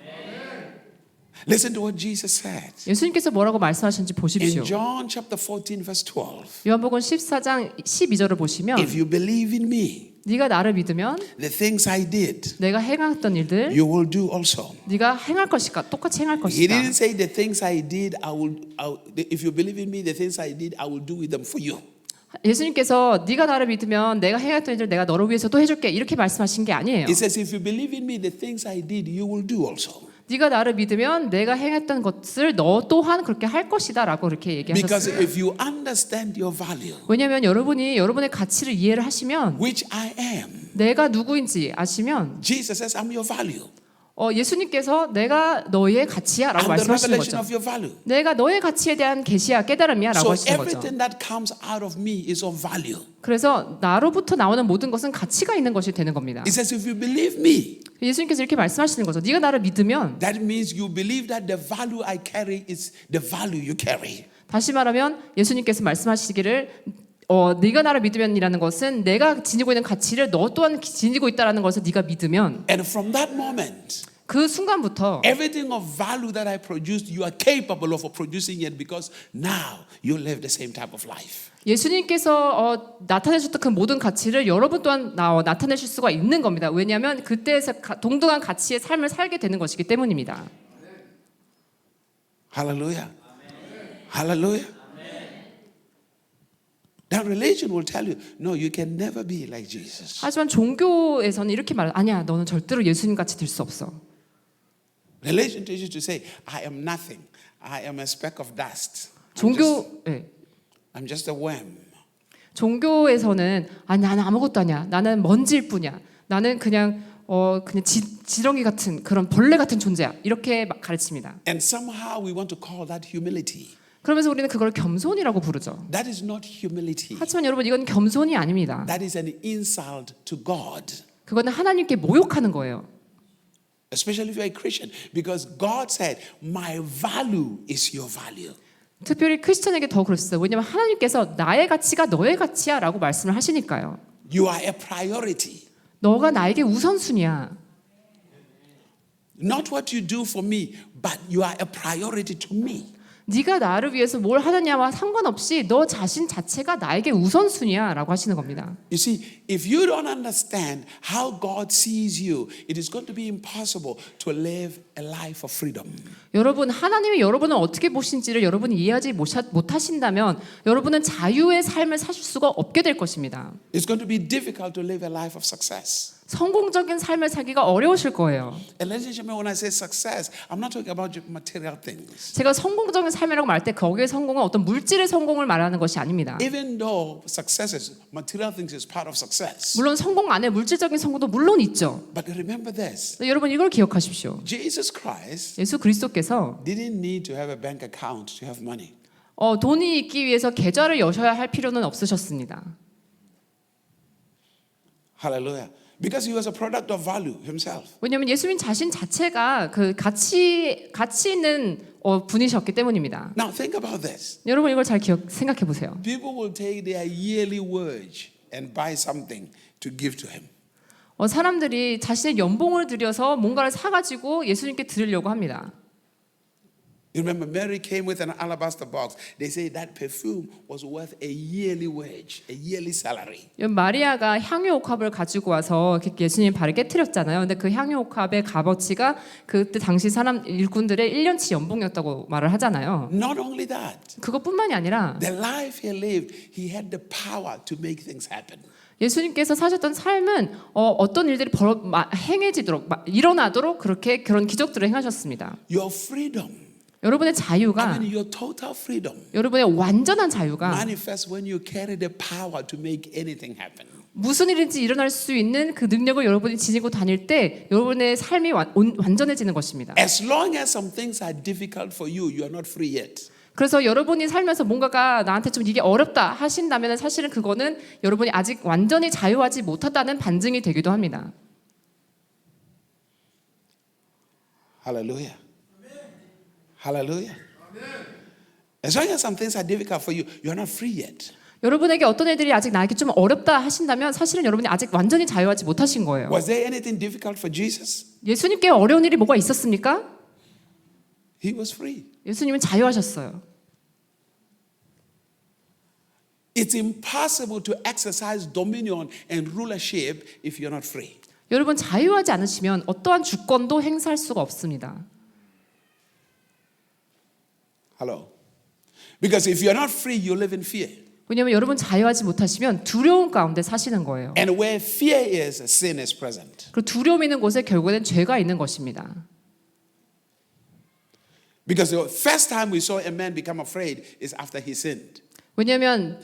Listen to what Jesus said. 예수님께서 뭐라고 말씀하셨는지 보십시오. In John chapter 14 verse 12, 요한복음 14장 12절을 보시면 if you believe in me, 네가 나를 믿으면 the things I did, 내가 행했던 일들 you will do also. 네가 행할 것이다. 똑같이 행할 He 것이다. didn't say the things I did, if you believe in me, the things I did, I will do with them for you. 예수님께서 네가 나를 믿으면 내가 행했던 일들 내가 너를 위해서 또 해줄게 이렇게 말씀하신 게 아니에요. It says, if you believe in me, the things I did, you will do also. 네가 나를 믿으면 내가 행했던 것을 너 또한 그렇게 할 것이다라고 이렇게 Because 얘기하셨어요. if you understand your value, 왜냐하면 여러분이 여러분의 가치를 이해를 하시면 which I am, 내가 누구인지 아시면 Jesus says, I'm your value. 예수님께서 내가 너의 가치야라고 I'm the 말씀하시는 revelation 거죠. of your value. 내가 너의 가치에 대한 계시야 깨달음이야라고 So 하시는 거죠. everything that comes out of me is of value. 그래서 나로부터 나오는 모든 것은 가치가 있는 것이 되는 겁니다. He says, if you believe me, 예수님께서 이렇게 말씀하시는 거죠. 네가 나를 믿으면 that means you believe that the value I carry is the value you carry. 다시 말하면 예수님께서 말씀하시기를 네가 나를 믿으면이라는 것은 내가 지니고 있는 가치를 너 또한 지니고 있다라는 것을 네가 믿으면 And from that moment, 그 순간부터 everything of value that I produced, you are capable of producing it because now you live the same type of life. 예수님께서 나타내셨던 그 모든 가치를 여러분 또한 나타내실 수가 있는 겁니다. 왜냐하면 그때에서 동등한 가치의 삶을 살게 되는 것이기 때문입니다. Hallelujah. Hallelujah. That religion will tell you, no, you can never be like Jesus. 하지만 종교에서는 이렇게 말해요. 아니야, 너는 절대로 예수님 같이 될 수 없어. Religion teaches you to say, I am nothing. I am a speck of dust. I'm just a worm. 종교에서는 나는 아무것도 아니야. 나는 먼지일 뿐이야. 나는 그냥 지렁이 같은 그런 벌레 같은 존재야. 이렇게 가르칩니다. And somehow we want to call that humility. 그러면서 우리는 그걸 겸손이라고 부르죠. That is not humility. 하지만 여러분 이건 겸손이 아닙니다. That is an insult to God. 그거는 하나님께 모욕하는 거예요. Especially if you're a Christian, because God said, "My value is your value." 특별히 크리스천에게 더 그렇습니다. 왜냐하면 하나님께서 나의 가치가 너의 가치야라고 말씀을 하시니까요. You are a priority. 너가 나에게 우선순위야. Not what you do for me, but you are a priority to me. 네가 나를 위해서 뭘 하느냐와 상관없이 너 자신 자체가 나에게 우선순위야라고 하시는 겁니다. You see, if you don't understand how God sees you, it is going to be impossible to live a life of freedom. 여러분 하나님이 여러분을 어떻게 보신지를 여러분이 이해하지 못하신다면 여러분은 자유의 삶을 사실 수가 없게 될 것입니다. It's going to be difficult to live a life of success. 성공적인 삶을 살기가 어려우실 거예요. And ladies and gentlemen, when I say success, I'm not talking about material things. 제가 성공적인 삶이라고 말할 때 거기에 성공은 어떤 물질의 성공을 말하는 것이 아닙니다. Even though success is material things is part of success. 물론 성공 안에 물질적인 성공도 물론 있죠. But remember this. 여러분 이걸 기억하십시오. Jesus Christ 예수 그리스도께서 didn't need to have a bank account to have money. 돈이 있기 위해서 계좌를 여셔야 할 필요는 없으셨습니다. Hallelujah. Because he was a product of value himself. 왜냐하면 예수님 자신 자체가 그 가치 있는 분이셨기 때문입니다. Now think about this. 여러분 이걸 잘 생각해 보세요. People will take their yearly wage and buy something to give to him. 사람들이 자신의 연봉을 들여서 뭔가를 사가지고 예수님께 드리려고 합니다. You remember Mary came with an alabaster box. They say that perfume was worth a yearly wage, a yearly salary. 마리아가 향유 옥합을 가지고 와서 예수님 발을 깨트렸잖아요. 근데 그 향유 옥합의 값어치가 그때 당시 사람 일꾼들의 1년치 연봉이었다고 말을 하잖아요. Not only that, 그것뿐만이 아니라 the life he lived, he had the power to make things happen. 예수님께서 사셨던 삶은 어떤 일들이 행해지도록 일어나도록 그런 기적들을 행하셨습니다. Your freedom, 여러분의 자유가 I mean your total freedom, 여러분의 완전한 자유가 manifests when you carry the power to make anything happen. 무슨 일인지 일어날 수 있는 그 능력을 여러분이 지니고 다닐 때 여러분의 삶이 완전해지는 것입니다. As long as some things are difficult for you, you are not free yet. 그래서 여러분이 살면서 뭔가가 나한테 좀 이게 어렵다 하신다면 사실은 그거는 여러분이 아직 완전히 자유하지 못하다는 반증이 되기도 합니다. Hallelujah. Hallelujah. As long as some things are difficult for you, you are not free yet. 여러분에게 어떤 애들이 아직 나에게 좀 어렵다 하신다면 사실은 여러분이 아직 완전히 자유하지 못하신 거예요. Was there anything difficult for Jesus? 예수님께 어려운 일이 뭐가 있었습니까? He was free. 예수님은 자유하셨어요. It's impossible to exercise dominion and rulership if you're not free. 여러분 자유하지 않으시면 어떠한 주권도 행사할 수가 없습니다. Hello. Because if you're not free, you live in fear. 왜냐하면 여러분 자유하지 못하시면 두려움 가운데 사시는 거예요. And where fear is, sin is present. 그리고 두려움 있는 곳에 결국에는 죄가 있는 것입니다. Because the first time we saw a man become afraid is after he sinned. 왜냐하면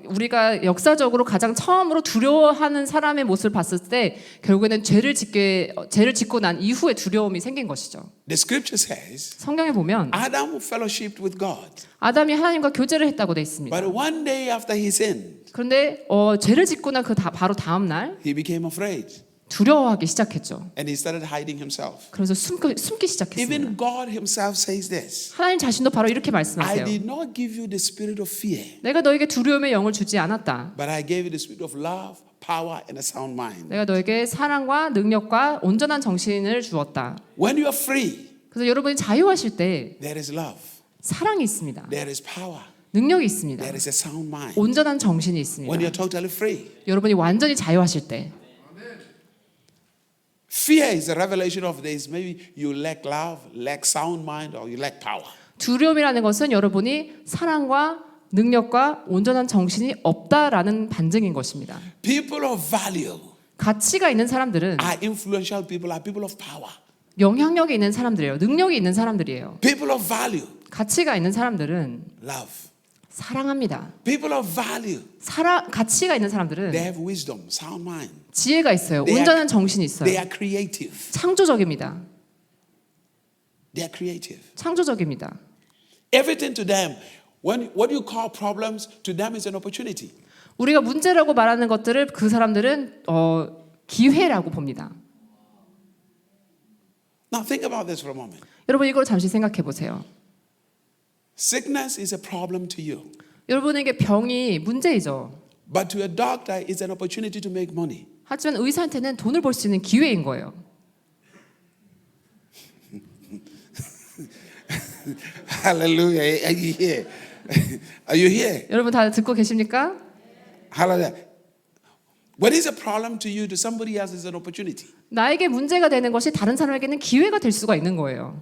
우리가 역사적으로 가장 처음으로 두려워하는 사람의 모습을 봤을 때 결국에는 죄를 짓고 난 이후에 두려움이 생긴 것이죠. The scripture says 성경에 보면 Adam fellowshiped with God. 아담이 하나님과 교제를 했다고 돼 있습니다. But one day after he sinned, 그런데 죄를 짓고 난 바로 다음 날 he became afraid 두려워하기 시작했죠. and he started hiding himself. 그래서 숨기 시작했습니다. Even God himself says this. 하나님 자신도 바로 이렇게 I 말씀하세요. did not give you the spirit of fear, 내가 너에게 두려움의 영을 주지 않았다. but I gave you the spirit of love, power, and a sound mind. 내가 너에게 사랑과 능력과 온전한 정신을 주었다. When you are free, 그래서 여러분이 자유하실 때 there is love, 사랑이 있습니다. there is power, 능력이 있습니다. there is a sound mind. 온전한 정신이 있습니다. When you're totally free, 여러분이 완전히 자유하실 때 fear is a revelation of this. Maybe you lack love, lack sound mind, or you lack power. 두려움이라는 것은 여러분이 사랑과 능력과 온전한 정신이 없다라는 반증인 것입니다. People of value 가치가 있는 사람들은 are influential people, are people of power. 영향력이 있는 사람들이에요. 능력이 있는 사람들이에요. People of value 가치가 있는 사람들은 love. 사랑합니다. People of value, 가치가 있는 사람들은 they have wisdom, sound mind. 지혜가 있어요. They are- 온전한 정신이 They 있어요. are creative. 창조적입니다. They are creative. 창조적입니다. Everything to them, what you call problems, to them is an opportunity. 우리가 문제라고 말하는 것들을 그 사람들은 기회라고 봅니다. Now think about this for a moment. 여러분 이걸 잠시 생각해 보세요. Sickness is a problem to you, 여러분에게 병이 문제이죠. but to a doctor, it's an opportunity to make money. 하지만 의사한테는 돈을 벌 수 있는 기회인 거예요. Hallelujah. Are you here? Are you here? 여러분 다 듣고 계십니까? Hallelujah. What is a problem to you, to somebody else is an opportunity. 나에게 문제가 되는 것이 다른 사람에게는 기회가 될 수가 있는 거예요.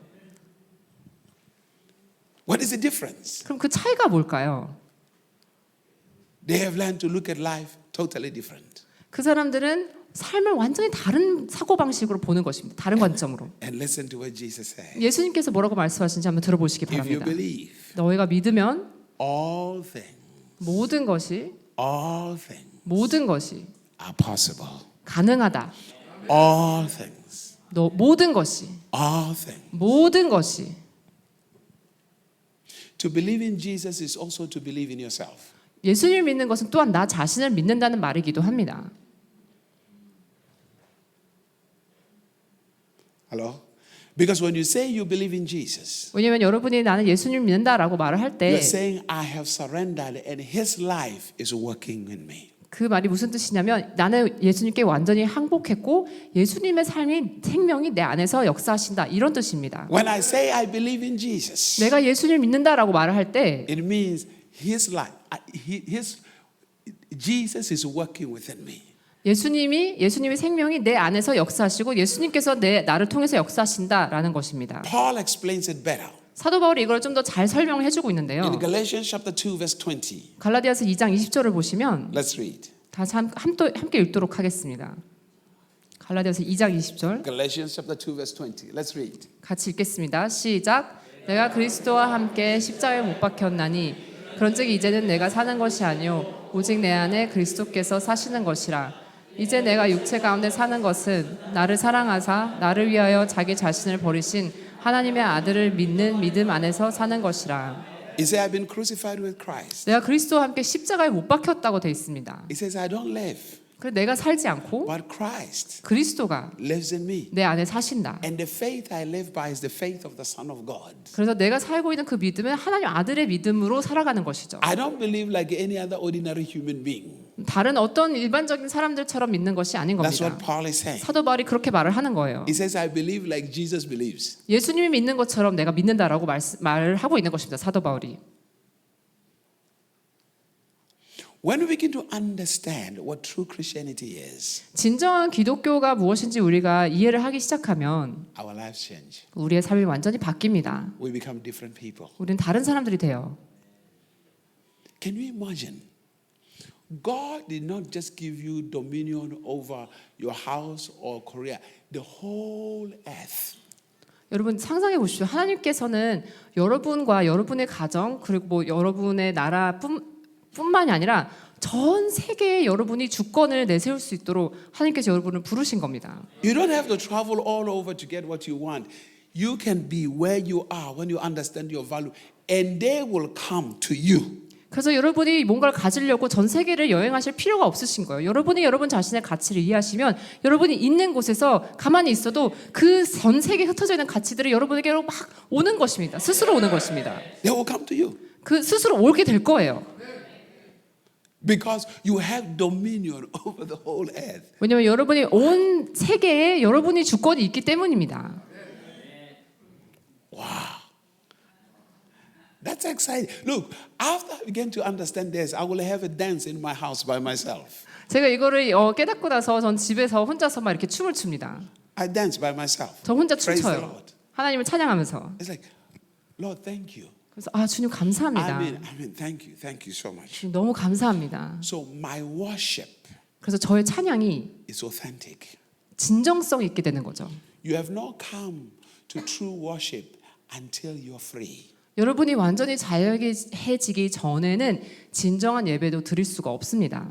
What is the difference? 그럼 그 차이가 뭘까요? They have learned to look at life totally different. 그 사람들은 삶을 완전히 다른 사고방식으로 보는 것입니다. 다른 관점으로. And listen to what Jesus said. 예수님께서 뭐라고 말씀하시는지 한번 들어보시기 If you 바랍니다. believe, 너희가 믿으면 all things 모든 것이 are possible. 가능하다. All things. 모든 것이 To believe in Jesus is also to believe in yourself. 예수님을 믿는 것은 또한 나 자신을 믿는다는 말이기도 합니다. Hello? Because when you say you believe in Jesus, 왜냐하면 여러분이 나는 예수님을 믿는다라고 말을 할 you're 때 saying I have surrendered and His life is working in me. 그 말이 무슨 뜻이냐면 나는 예수님께 완전히 항복했고 예수님의 생명이 내 안에서 역사하신다 이런 뜻입니다. When I say I believe in Jesus, 내가 예수님을 믿는다라고 말을 할 때 it means His life, Jesus is working within me. 예수님의 생명이 내 안에서 역사하시고 예수님께서 나를 통해서 역사하신다라는 것입니다. Paul explains it better. 사도 바울이 이걸 좀 더 잘 설명을 해주고 있는데요. In Galatians chapter 2 verse 20. 갈라디아서 2장 20절을 보시면 Let's read. 다시 함께 읽도록 하겠습니다. 갈라디아서 2장 20절 Galatians chapter 2 verse 20. Let's read. 같이 읽겠습니다. 시작. 내가 그리스도와 함께 십자가에 못 박혔나니 그런즉 이제는 내가 사는 것이 아니요 오직 내 안에 그리스도께서 사시는 것이라. 이제 내가 육체 가운데 사는 것은 나를 사랑하사 나를 위하여 자기 자신을 버리신 하나님의 아들을 믿는 믿음 안에서 사는 것이라. He said, I've been crucified with Christ. 내가 그리스도와 함께 십자가에 못 박혔다고 되어 있습니다. He says, I don't live, 그래서 내가 살지 않고 but Christ 그리스도가 lives in me. 내 안에 사신다. And the faith I live by is the faith of the Son of God. 그래서 내가 살고 있는 그 믿음은 하나님 아들의 믿음으로 살아가는 것이죠. I don't believe like any other ordinary human being. 다른 어떤 일반적인 사람들처럼 믿는 것이 아닌 That's 겁니다. what Paul is saying. 사도 바울이 그렇게 말을 하는 거예요. He says, I believe like Jesus believes. 예수님이 믿는 것처럼 내가 믿는다라고 말을 하고 있는 것입니다. 사도 바울이. When we begin to understand what true Christianity is, 진정한 기독교가 무엇인지 우리가 이해를 하기 시작하면 our lives change. 우리의 삶이 완전히 바뀝니다. We become different people. 우리는 다른 사람들이 돼요. Can you imagine? God did not just give you dominion over your house or Korea, the whole earth. 여러분 상상해 보십시오. 하나님께서는 여러분과 여러분의 가정 그리고 뭐 여러분의 나라뿐 뿐만이 아니라 전 세계에 여러분이 주권을 내세울 수 있도록 하나님께서 여러분을 부르신 겁니다. You don't have to travel all over to get what you want. You can be where you are when you understand your value, and they will come to you. 그래서 여러분이 뭔가를 가지려고 전 세계를 여행하실 필요가 없으신 거예요. 여러분이 여러분 자신의 가치를 이해하시면 여러분이 있는 곳에서 가만히 있어도 그 전 세계에 흩어져 있는 가치들이 여러분에게로 막 오는 것입니다. 스스로 오는 것입니다. They will come to you 그 스스로 오게 될 거예요. because you have dominion over the whole earth. 왜냐하면 여러분이 온 세계에 여러분이 주권이 있기 때문입니다. That's exciting. Look, after I began to understand this, I will have a dance in my house by myself. 제가 이거를 깨닫고 나서 전 집에서 혼자서 막 이렇게 춤을 춥니다. I dance by myself. 저 혼자 Praise the 춤춰요. Lord. 하나님을 찬양하면서. It's like, Lord, thank you. 그래서 주님 감사합니다. I mean, thank you so much. 주님 너무 감사합니다. So my worship 그래서 저의 찬양이 is authentic. 진정성 있게 되는 거죠. You have not come to true worship until you're free. 여러분이 완전히 자유해지기 전에는 진정한 예배도 드릴 수가 없습니다.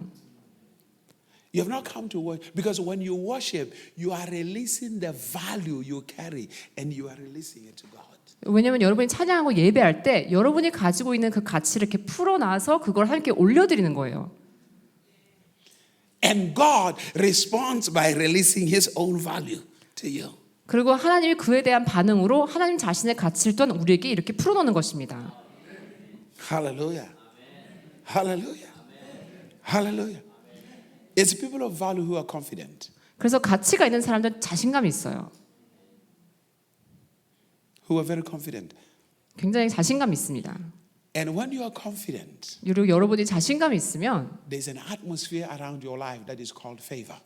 You have not come to worship because when you worship, you are releasing the value you carry and you are releasing it to God. 왜냐하면 여러분이 찬양하고 예배할 때 여러분이 가지고 있는 그 가치를 이렇게 풀어놔서 그걸 하나님께 올려드리는 거예요. And God responds by releasing His own value to you. 그리고 하나님이 그에 대한 반응으로 하나님 자신의 가치를 또한 우리에게 이렇게 풀어놓는 것입니다. Hallelujah. Hallelujah. Hallelujah. It's people of value who are confident. 그래서 가치가 있는 사람들은 자신감이 있어요. Who are very confident. 굉장히 자신감이 있습니다. And when you are confident, 그리고 여러분이 자신감이 있으면 there's an atmosphere around your life that is called favor.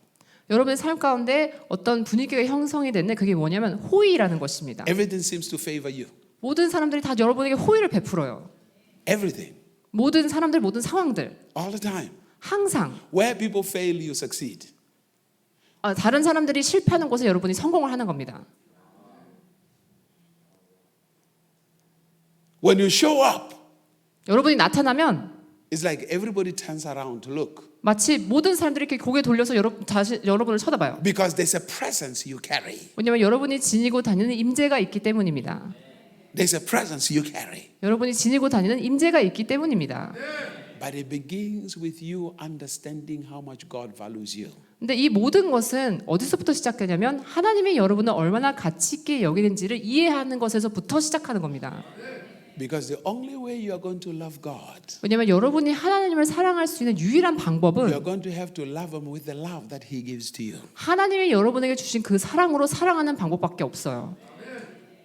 여러분의 삶 가운데 어떤 분위기가 형성이 됐는데 그게 뭐냐면 호의라는 것입니다. Everything seems to favor you. 모든 사람들이 다 여러분에게 호의를 베풀어요. Everything. 모든 사람들, 모든 상황들. All the time. 항상. Where people fail, you succeed. 다른 사람들이 실패하는 곳에 여러분이 성공을 하는 겁니다. When you show up, 여러분이 나타나면 it's like everybody turns around to look 마치 모든 사람들이 이렇게 고개 돌려서 여러분을 쳐다봐요. because there's a presence you carry. 왜냐하면 여러분이 지니고 다니는 임재가 있기 때문입니다. There's a presence you carry. 여러분이 지니고 다니는 임재가 있기 때문입니다. But it begins with you understanding how much God values you. 근데 이 모든 것은 어디서부터 시작되냐면 하나님이 여러분을 얼마나 가치 있게 여기는지를 이해하는 것에서부터 시작하는 겁니다. Because the only way you are going to love God, 왜냐하면 여러분이 하나님을 사랑할 수 있는 유일한 you 방법은 are going to have to love Him with the love that He gives to you. 하나님이 여러분에게 주신 그 사랑으로 사랑하는 방법밖에 없어요.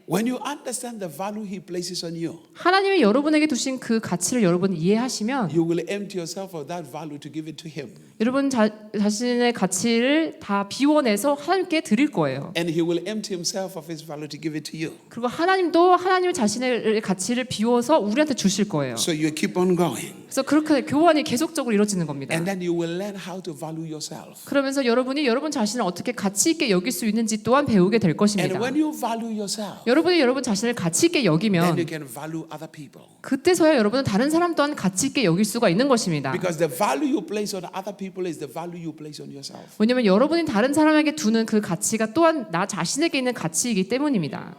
When you understand the value He places on you, 하나님이 여러분에게 두신 그 가치를 여러분이 이해하시면 you will empty yourself of that value to give it to Him. 여러분 자신의 가치를 다 비워내서 하나님께 드릴 거예요. And He will empty Himself of His value to give it to you. 그리고 하나님도 하나님 자신의 가치를 비워서 우리한테 주실 거예요. So you keep on going. 그래서 그렇게 교환이 계속적으로 이루어지는 겁니다. And then you will learn how to value yourself. 그러면서 여러분이 여러분 자신을 어떻게 가치 있게 여길 수 있는지 또한 배우게 될 것입니다. And when you value yourself, 여러분이 여러분 자신을 가치 있게 then 여기면 you can value other people. 그때서야 여러분은 다른 사람 또한 가치 있게 여길 수가 있는 것입니다. Because the value you place on other people is the value you place on yourself. 왜냐하면 여러분이 다른 사람에게 두는 그 가치가 또한 나 자신에게 있는 가치이기 때문입니다.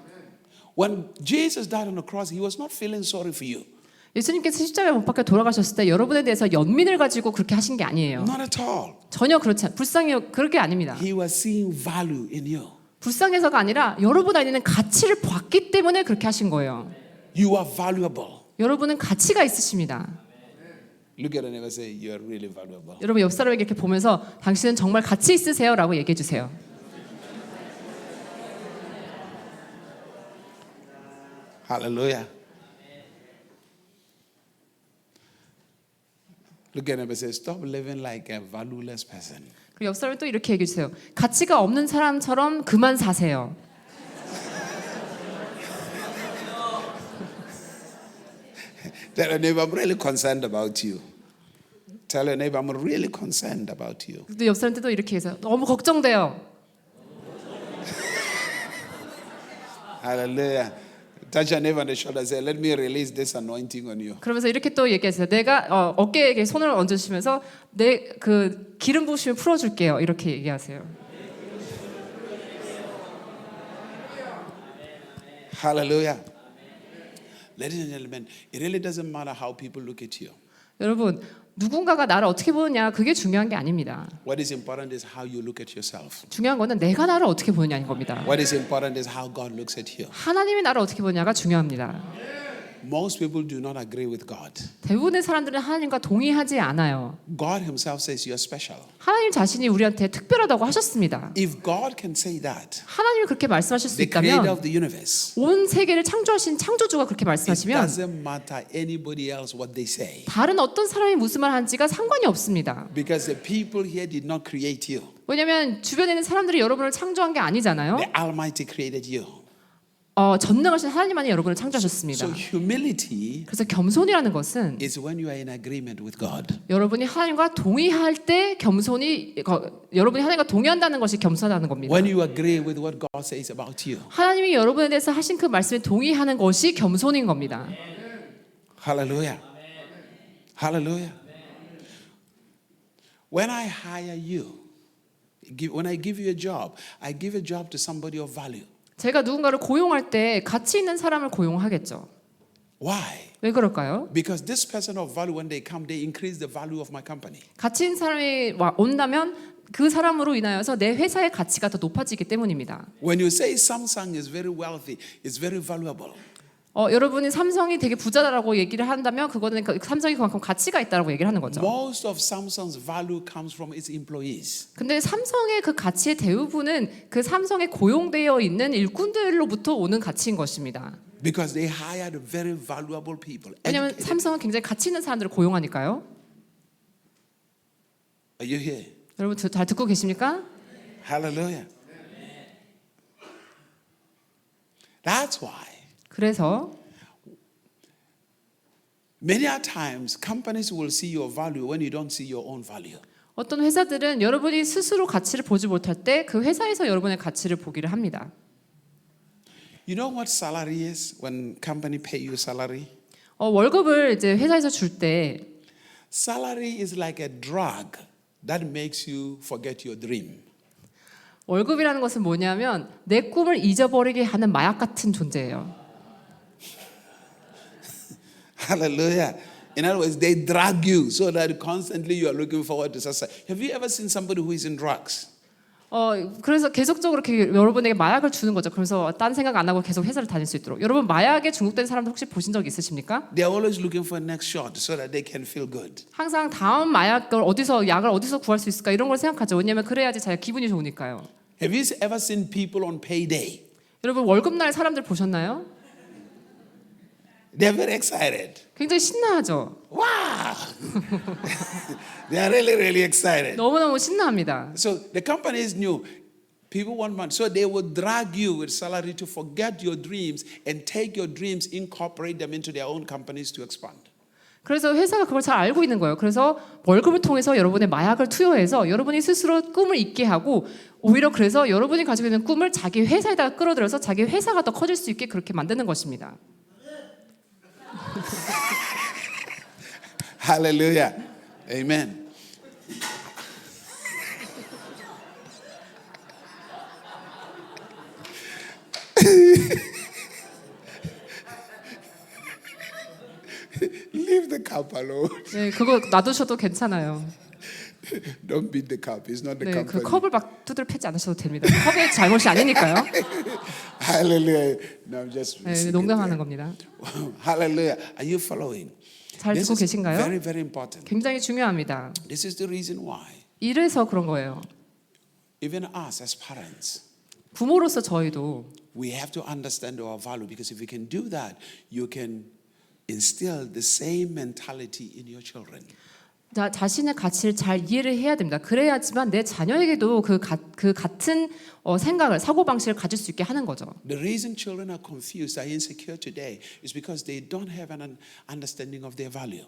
When Jesus died on the cross, He was not feeling sorry for you. 예수님께서 십자가에 못 박혀 돌아가셨을 때 여러분에 대해서 연민을 가지고 그렇게 하신 게 아니에요. Not at all. 전혀 그렇지 않아요. 불쌍해요. 그렇게 아닙니다. He was seeing value in you. 불쌍해서가 아니라 여러분 안에 있는 가치를 봤기 때문에 그렇게 하신 거예요. You are valuable. 여러분은 가치가 있으십니다. Look at it and say, you are really valuable. 여러분 옆 사람에게 이렇게 보면서 당신은 정말 가치 있으세요? 라고 얘기해 주세요. Hallelujah. Look at him and say, stop living like a valueless person. 그리고 옆 사람이 또 이렇게 얘기해 주세요. 가치가 없는 사람처럼 그만 사세요. Tell your neighbor, I'm really concerned about you. Tell your neighbor, I'm really concerned about you. 근데 옆 사람한테 또 이렇게 해서 너무 걱정돼요. Hallelujah. Touch your neighbor on the shoulder and say, let me release this anointing on you. 그러면서 이렇게 또 얘기했어요. 내가 어깨에 이렇게 손을 얹으시면서 내 그 기름 부으시면 풀어줄게요. 이렇게 얘기하세요. Hallelujah. Ladies and gentlemen, it really doesn't matter how people look at you. 여러분 누군가가 나를 어떻게 보느냐 그게 중요한 게 아닙니다. What is important is how you look at yourself. 중요한 거는 내가 나를 어떻게 보느냐인 겁니다. What is important is how God looks at you. 하나님이 나를 어떻게 보느냐가 중요합니다. Most people do not agree with God. 대부분의 사람들은 하나님과 동의하지 않아요. God himself says you're special. 하나님 자신이 우리한테 특별하다고 하셨습니다. If God can say that, 하나님이 그렇게 말씀하실 수 the creator 있다면 of the universe, 온 세계를 창조하신 창조주가 그렇게 it 말씀하시면 doesn't matter anybody else what they say. 다른 어떤 사람이 무슨 말 하는지가 상관이 없습니다. Because the people here did not create you. 왜냐하면 주변에 있는 사람들이 여러분을 창조한 게 아니잖아요. The Almighty created you. 전능하신 하나님만이 여러분을 창조하셨습니다. So humility 그래서 겸손이라는 것은 is when you are in agreement with God. 여러분이 하나님과 동의할 때 여러분이 하나님과 동의한다는 것이 겸손하다는 겁니다. When you agree with what God says about you. 하나님이 여러분에 대해서 하신 그 말씀에 동의하는 것이 겸손인 겁니다. Hallelujah. Hallelujah. When I hire you, when I give you a job, I give a job to somebody of value. 제가 누군가를 고용할 때 가치 있는 사람을 고용하겠죠. Why? 왜 그럴까요? Because this person of value, when they come, they increase the value of my company. 가치 있는 사람이 온다면 그 사람으로 인하여서 내 회사의 가치가 더 높아지기 때문입니다. When you say Samsung is very wealthy, it's very valuable. 여러분이 삼성이 되게 부자다라고 얘기를 한다면 그거는 삼성이 그만큼 가치가 있다라고 얘기를 하는 거죠. Most of Samsung's value comes from its employees. 근데 삼성의 그 가치의 대부분은 그 삼성에 고용되어 있는 일꾼들로부터 오는 가치인 것입니다. Because they hired very valuable people. 왜냐하면 삼성은 굉장히 가치 있는 사람들을 고용하니까요. Are you here? 여러분 잘 듣고 계십니까? Hallelujah. That's why 그래서 many a times companies will see your value when you don't see your own value. 어떤 회사들은 여러분이 스스로 가치를 보지 못할 때 그 회사에서 여러분의 가치를 보기를 합니다. You know what salary is when company pay you salary? 월급을 이제 회사에서 줄 때 Salary is like a drug that makes you forget your dream. 월급이라는 것은 뭐냐면 내 꿈을 잊어버리게 하는 마약 같은 존재예요. Hallelujah. In other words, they drag you so that constantly you are looking forward to success. Have you ever seen somebody who is in drugs? 그래서 계속적으로 이렇게 여러분에게 마약을 주는 거죠. 그래서 딴 생각 안 하고 계속 회사를 다닐 수 있도록. 여러분 마약에 중독된 사람들 혹시 보신 적 있으십니까? They are always looking for next shot so that they can feel good. 항상 다음 약을 어디서 구할 수 있을까 이런 걸 생각하죠. 왜냐하면 그래야지 자기가 기분이 좋으니까요. Have you ever seen people on payday? 여러분 월급날 사람들 보셨나요? They are very excited. 굉장히 신나하죠. Wow! They are really, really excited. 너무너무 신나합니다. So the companies knew people want money. So they would drag you with salary to forget your dreams and take your dreams, incorporate them into their own companies to expand. 그래서 회사가 그걸 잘 알고 있는 거예요. 그래서 월급을 통해서 여러분의 마약을 투여해서 여러분이 스스로 꿈을 잊게 하고 오히려 그래서 여러분이 가지고 있는 꿈을 자기 회사에다가 끌어들여서 자기 회사가 더 커질 수 있게 그렇게 만드는 것입니다. Hallelujah. Amen. Leave the cup alone. 네, 그거 놔두셔도 괜찮아요. Don't beat the cup. It's not the 네, 그 company. 컵을 막 두드려 패지 않으셔도 됩니다. 컵의 잘못이 아니니까요. Hallelujah. No, I'm just 네, 농담하는 겁니다. Hallelujah. Are you following? 잘 This 듣고 is 계신가요? very, very important. 굉장히 중요합니다. This is the reason why 이래서 그런 거예요. even us as parents, 부모로서 저희도 we have to understand our value because if we can do that, you can instill the same mentality in your children. 자신의 가치를 잘 이해를 해야 됩니다. 그래야지만 내 자녀에게도 그 같은 생각을 사고방식을 가질 수 있게 하는 거죠. The reason children are confused, are insecure today is because they don't have an understanding of their value.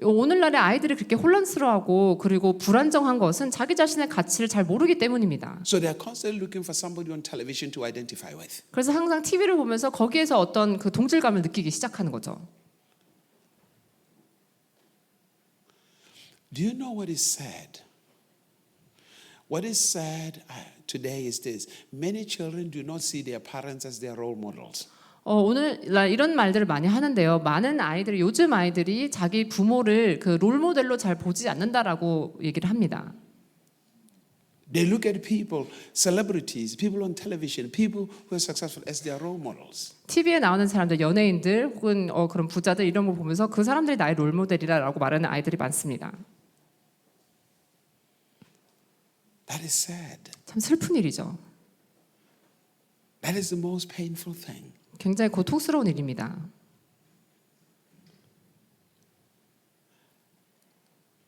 오늘날의 아이들이 그렇게 혼란스러워하고 그리고 불안정한 것은 자기 자신의 가치를 잘 모르기 때문입니다. So they are constantly looking for somebody on television to identify with. 그래서 항상 TV를 보면서 거기에서 어떤 그 동질감을 느끼기 시작하는 거죠. Do you know what is sad? What is sad today is this. Many children do not see their parents as their role models. 오늘날 이런 말들을 많이 하는데요. 많은 아이들이 요즘 아이들이 자기 부모를 그 롤모델로 잘 보지 않는다라고 얘기를 합니다. They look at people, celebrities, people on television, people who are successful as their role models. TV에 나오는 사람들, 연예인들 혹은 그런 부자들 이런 걸 보면서 그 사람들이 나의 롤모델이라고 말하는 아이들이 많습니다. That is sad. 참 슬픈 일이죠. That is the most painful thing. 굉장히 고통스러운 일입니다.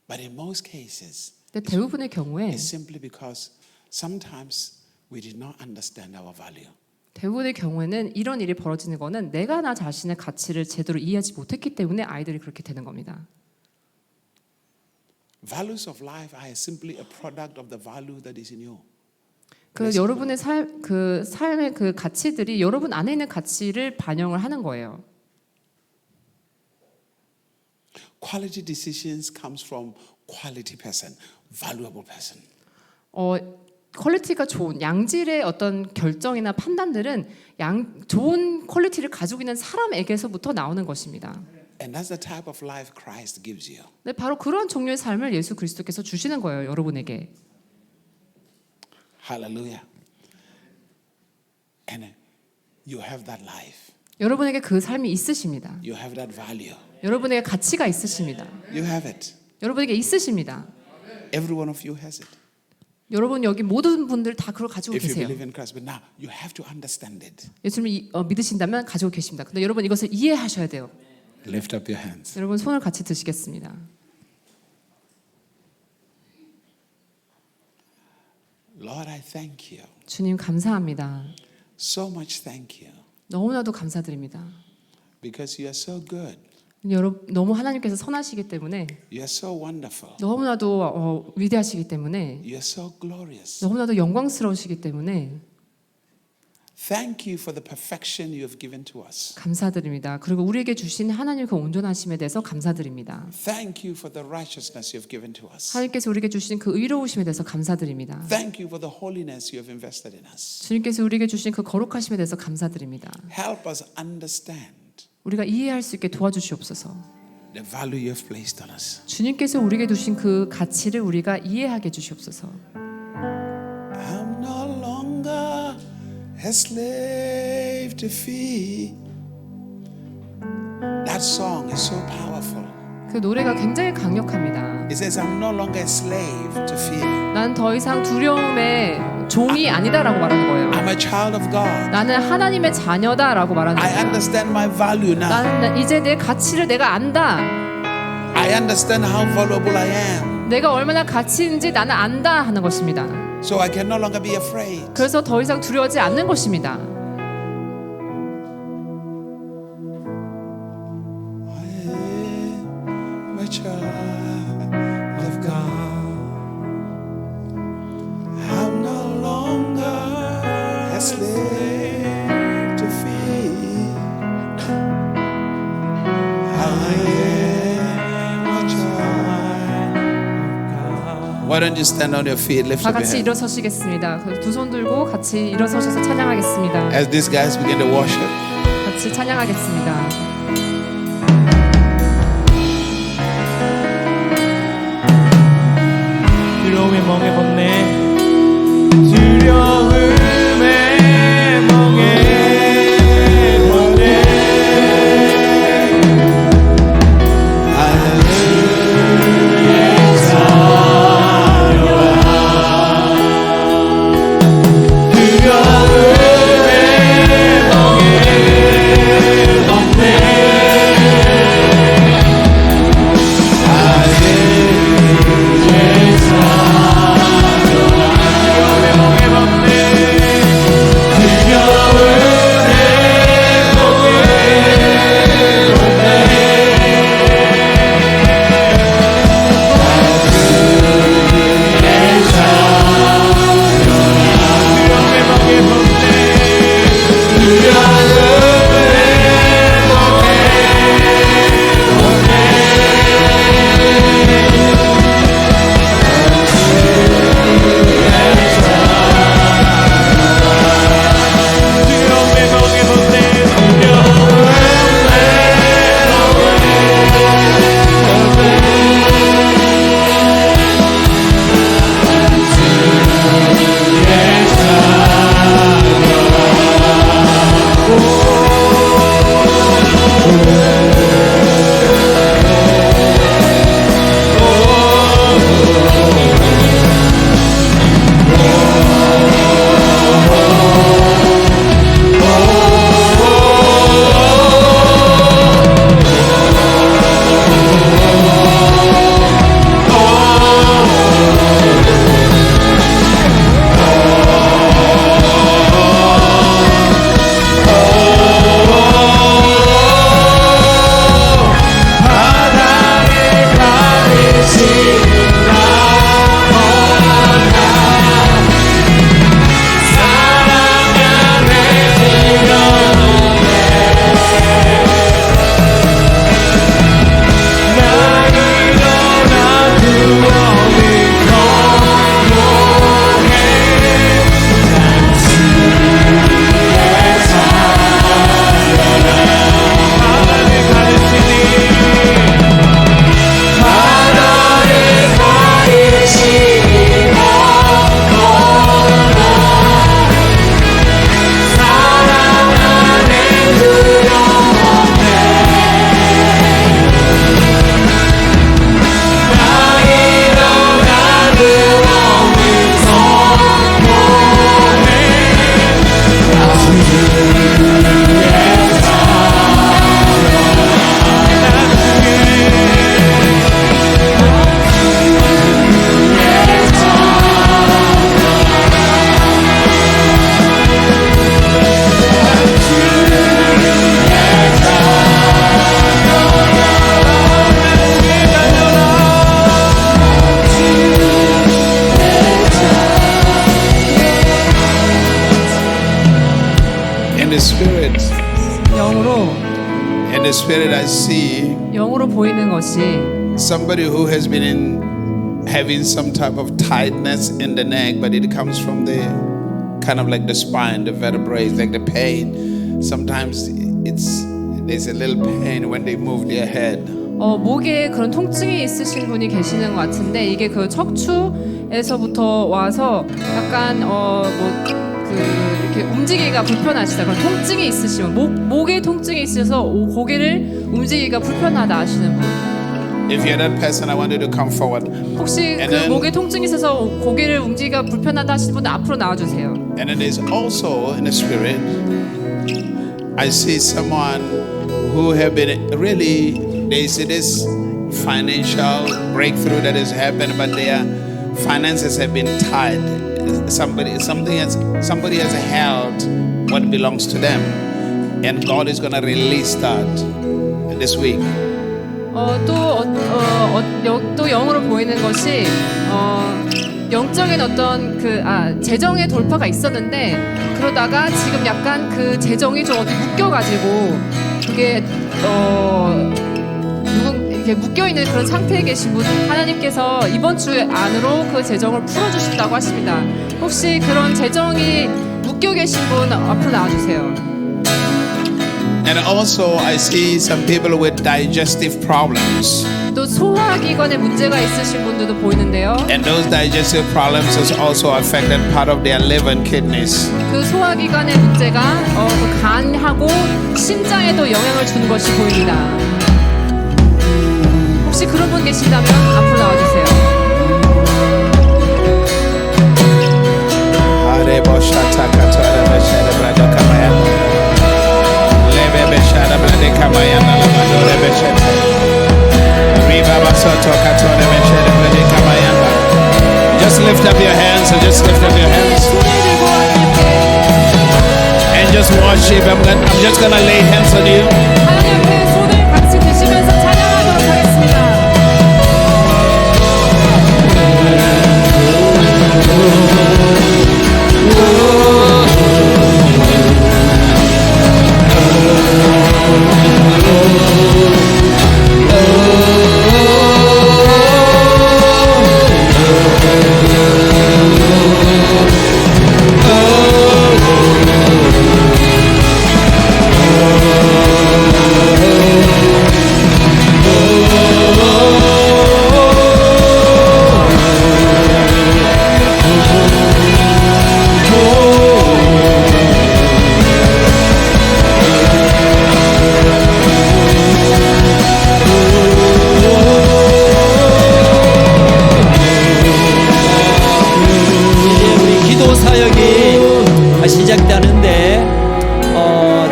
But in most cases, 근데 대부분의 경우에 it's simply because sometimes we did not understand our value. 대부분의 경우에는 이런 일이 벌어지는 거는 내가 나 자신의 가치를 제대로 이해하지 못했기 때문에 아이들이 그렇게 되는 겁니다. Values of life are simply a product of the value that is in you. 그 여러분의 삶의 그 가치들이 여러분 안에 있는 가치를 반영을 하는 거예요. Quality decisions comes from quality person, valuable person. 퀄리티가 좋은 양질의 어떤 결정이나 판단들은 좋은 퀄리티를 가지고 있는 사람에게서부터 나오는 것입니다. And that's the type of life Christ gives you. 네, 바로 그런 종류의 삶을 예수 그리스도께서 주시는 거예요, 여러분에게. Hallelujah. And you have that life. 여러분에게 그 삶이 있으십니다. You have that value. 여러분에게 가치가 있으십니다. You have it. 여러분에게 있으십니다. Every one of you has it. 여러분 여기 모든 분들 다 그걸 가지고 If you 계세요. believe in Christ, but now you have to understand it. 예수님을 믿으신다면 가지고 계십니다. 근데 여러분 이것을 이해하셔야 돼요. Lift up your hands. 여러분 손을 같이 드시겠습니다. Lord, I thank you. 주님 감사합니다. So much thank you. 너무나도 감사드립니다. Because you are so good. 너무 하나님께서 선하시기 때문에 You are so wonderful. 너무나도 위대하시기 때문에 You are so glorious. 너무나도 영광스러우시기 때문에 Thank you for the perfection you have given to us. 감사드립니다. 그리고 우리에게 주신 하나님 그 온전하심에 대해서 감사드립니다. Thank you for the righteousness you have given to us. 하나님께서 우리에게 주신 그 의로우심에 대해서 감사드립니다. Thank you for the holiness you have invested in us. 주님께서 우리에게 주신 그 거룩하심에 대해서 감사드립니다. Help us understand 우리가 이해할 수 있게 도와주시옵소서. the value you have placed on us. 주님께서 우리에게 주신 그 가치를 우리가 이해하게 해주시옵소서. I'm no longer a slave to fear. That song is so powerful. 그 노래가 굉장히 강력합니다. It says, I'm no longer a slave to fear. 난 더 이상 두려움의 종이 아니다라고 말하는 거예요. I'm a child of God. 나는 하나님의 자녀다라고 말하는 I 거예요. understand my value now. 나는 이제 내 가치를 내가 안다. I understand how valuable I am. 내가 얼마나 가치 있는지 나는 안다 하는 것입니다. So I can no longer be afraid. 그래서 더 이상 두려워하지 않는 것입니다. I'm a child of God. I'm no longer a slave to fear. I am a child of God. Why don't you stand on your feet, lift 다 up your 같이 hands. 일어서시겠습니다. 두 손 들고 같이 일어서셔서 찬양하겠습니다. As these guys begin to worship, 같이 찬양하겠습니다. 두려움의 멍에 벗네 두려움의 멍에 벗네 두려움의 멍에 벗네 spirit, I see 영으로 보이는 것이 somebody who has been having some type of tightness in the neck, but it comes from the kind of like the spine, the vertebrae, like the pain. Sometimes there's a little pain when they move their head. 목에 그런 통증이 있으신 분이 계시는 것 같은데 이게 그 척추에서부터 와서 약간 이렇게 움직이기가 불편하시다. 그런 통증이 있으시면 목에 통증이 있어서 고개를 움직이기가 불편하다 하시는 분. If you're that person, I want you to come forward. 혹시 그 then- 목에 통증이 있어서 고개를 움직이기가 불편하다 하시는 분들 앞으로 나와주세요. And then there's also in the spirit, I see someone who have been really, they see this financial breakthrough that has happened, but their finances have been tied. Somebody has held what belongs to them, and God is going to release that this week. 또 영으로 보이는 것이 영적인 어떤 재정의 돌파가 있었는데 그러다가 지금 약간 그 재정이 좀 어디 묶여가지고 그게 이렇게 묶여 있는 그런 상태에 계신 분 하나님께서 이번 주 안으로 그 재정을 풀어주신다고 하십니다. 혹시 그런 재정이 묶여 계신 분 앞으로 나와주세요. And also, I see some people with digestive problems. 또 소화기관에 문제가 있으신 분들도 보이는데요. And those digestive problems has also affected part of their liver and kidneys. 그 소화기관의 문제가 그 간하고 심장에도 영향을 주는 것이 보입니다. 혹시 그런 분 계신다면 앞으로 나와주세요. Just lift up your hands and just lift up your hands and just worship. I'm just gonna lay hands on you. 하나님 앞에 손을 같이 드시면서 찬양하도록 하겠습니다.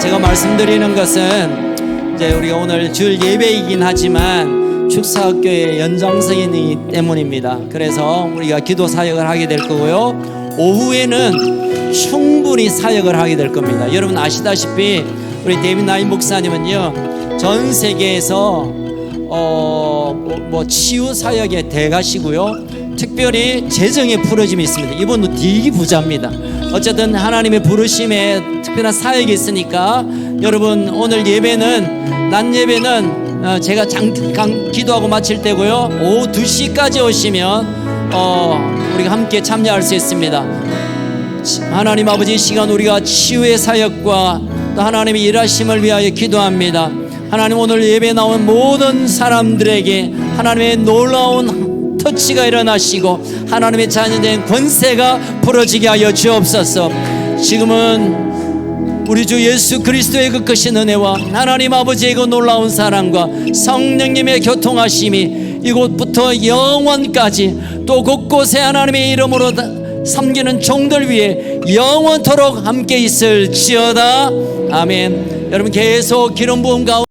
제가 말씀드리는 것은 이제 우리가 오늘 주일 예배이긴 하지만 축사학교의 연장선이기 때문입니다. 그래서 우리가 기도 사역을 하게 될 거고요. 오후에는 충분히 사역을 하게 될 겁니다. 여러분 아시다시피 우리 데이빗 나인 목사님은요 전 세계에서 치유 사역의 대가시고요. 특별히 재정의 부르심이 있습니다. 이분도 되게 부자입니다. 어쨌든 하나님의 부르심에 특별한 사역이 있으니까 여러분 오늘 예배는 낮 예배는 제가 잠깐 기도하고 마칠 때고요. 오후 2시까지 오시면 우리가 함께 참여할 수 있습니다. 하나님 아버지 이 시간 우리가 치유의 사역과 또 하나님의 일하심을 위하여 기도합니다. 하나님 오늘 예배 나온 모든 사람들에게 하나님의 놀라운 터치가 일어나시고 하나님의 자녀된 권세가 부러지게 하여 주옵소서. 지금은 우리 주 예수 그리스도의 그 크신 은혜와 하나님 아버지의 그 놀라운 사랑과 성령님의 교통하심이 이곳부터 영원까지 또 곳곳에 하나님의 이름으로 섬기는 종들 위해 영원토록 함께 있을지어다. 아멘. 여러분 계속 기름 부음 가운데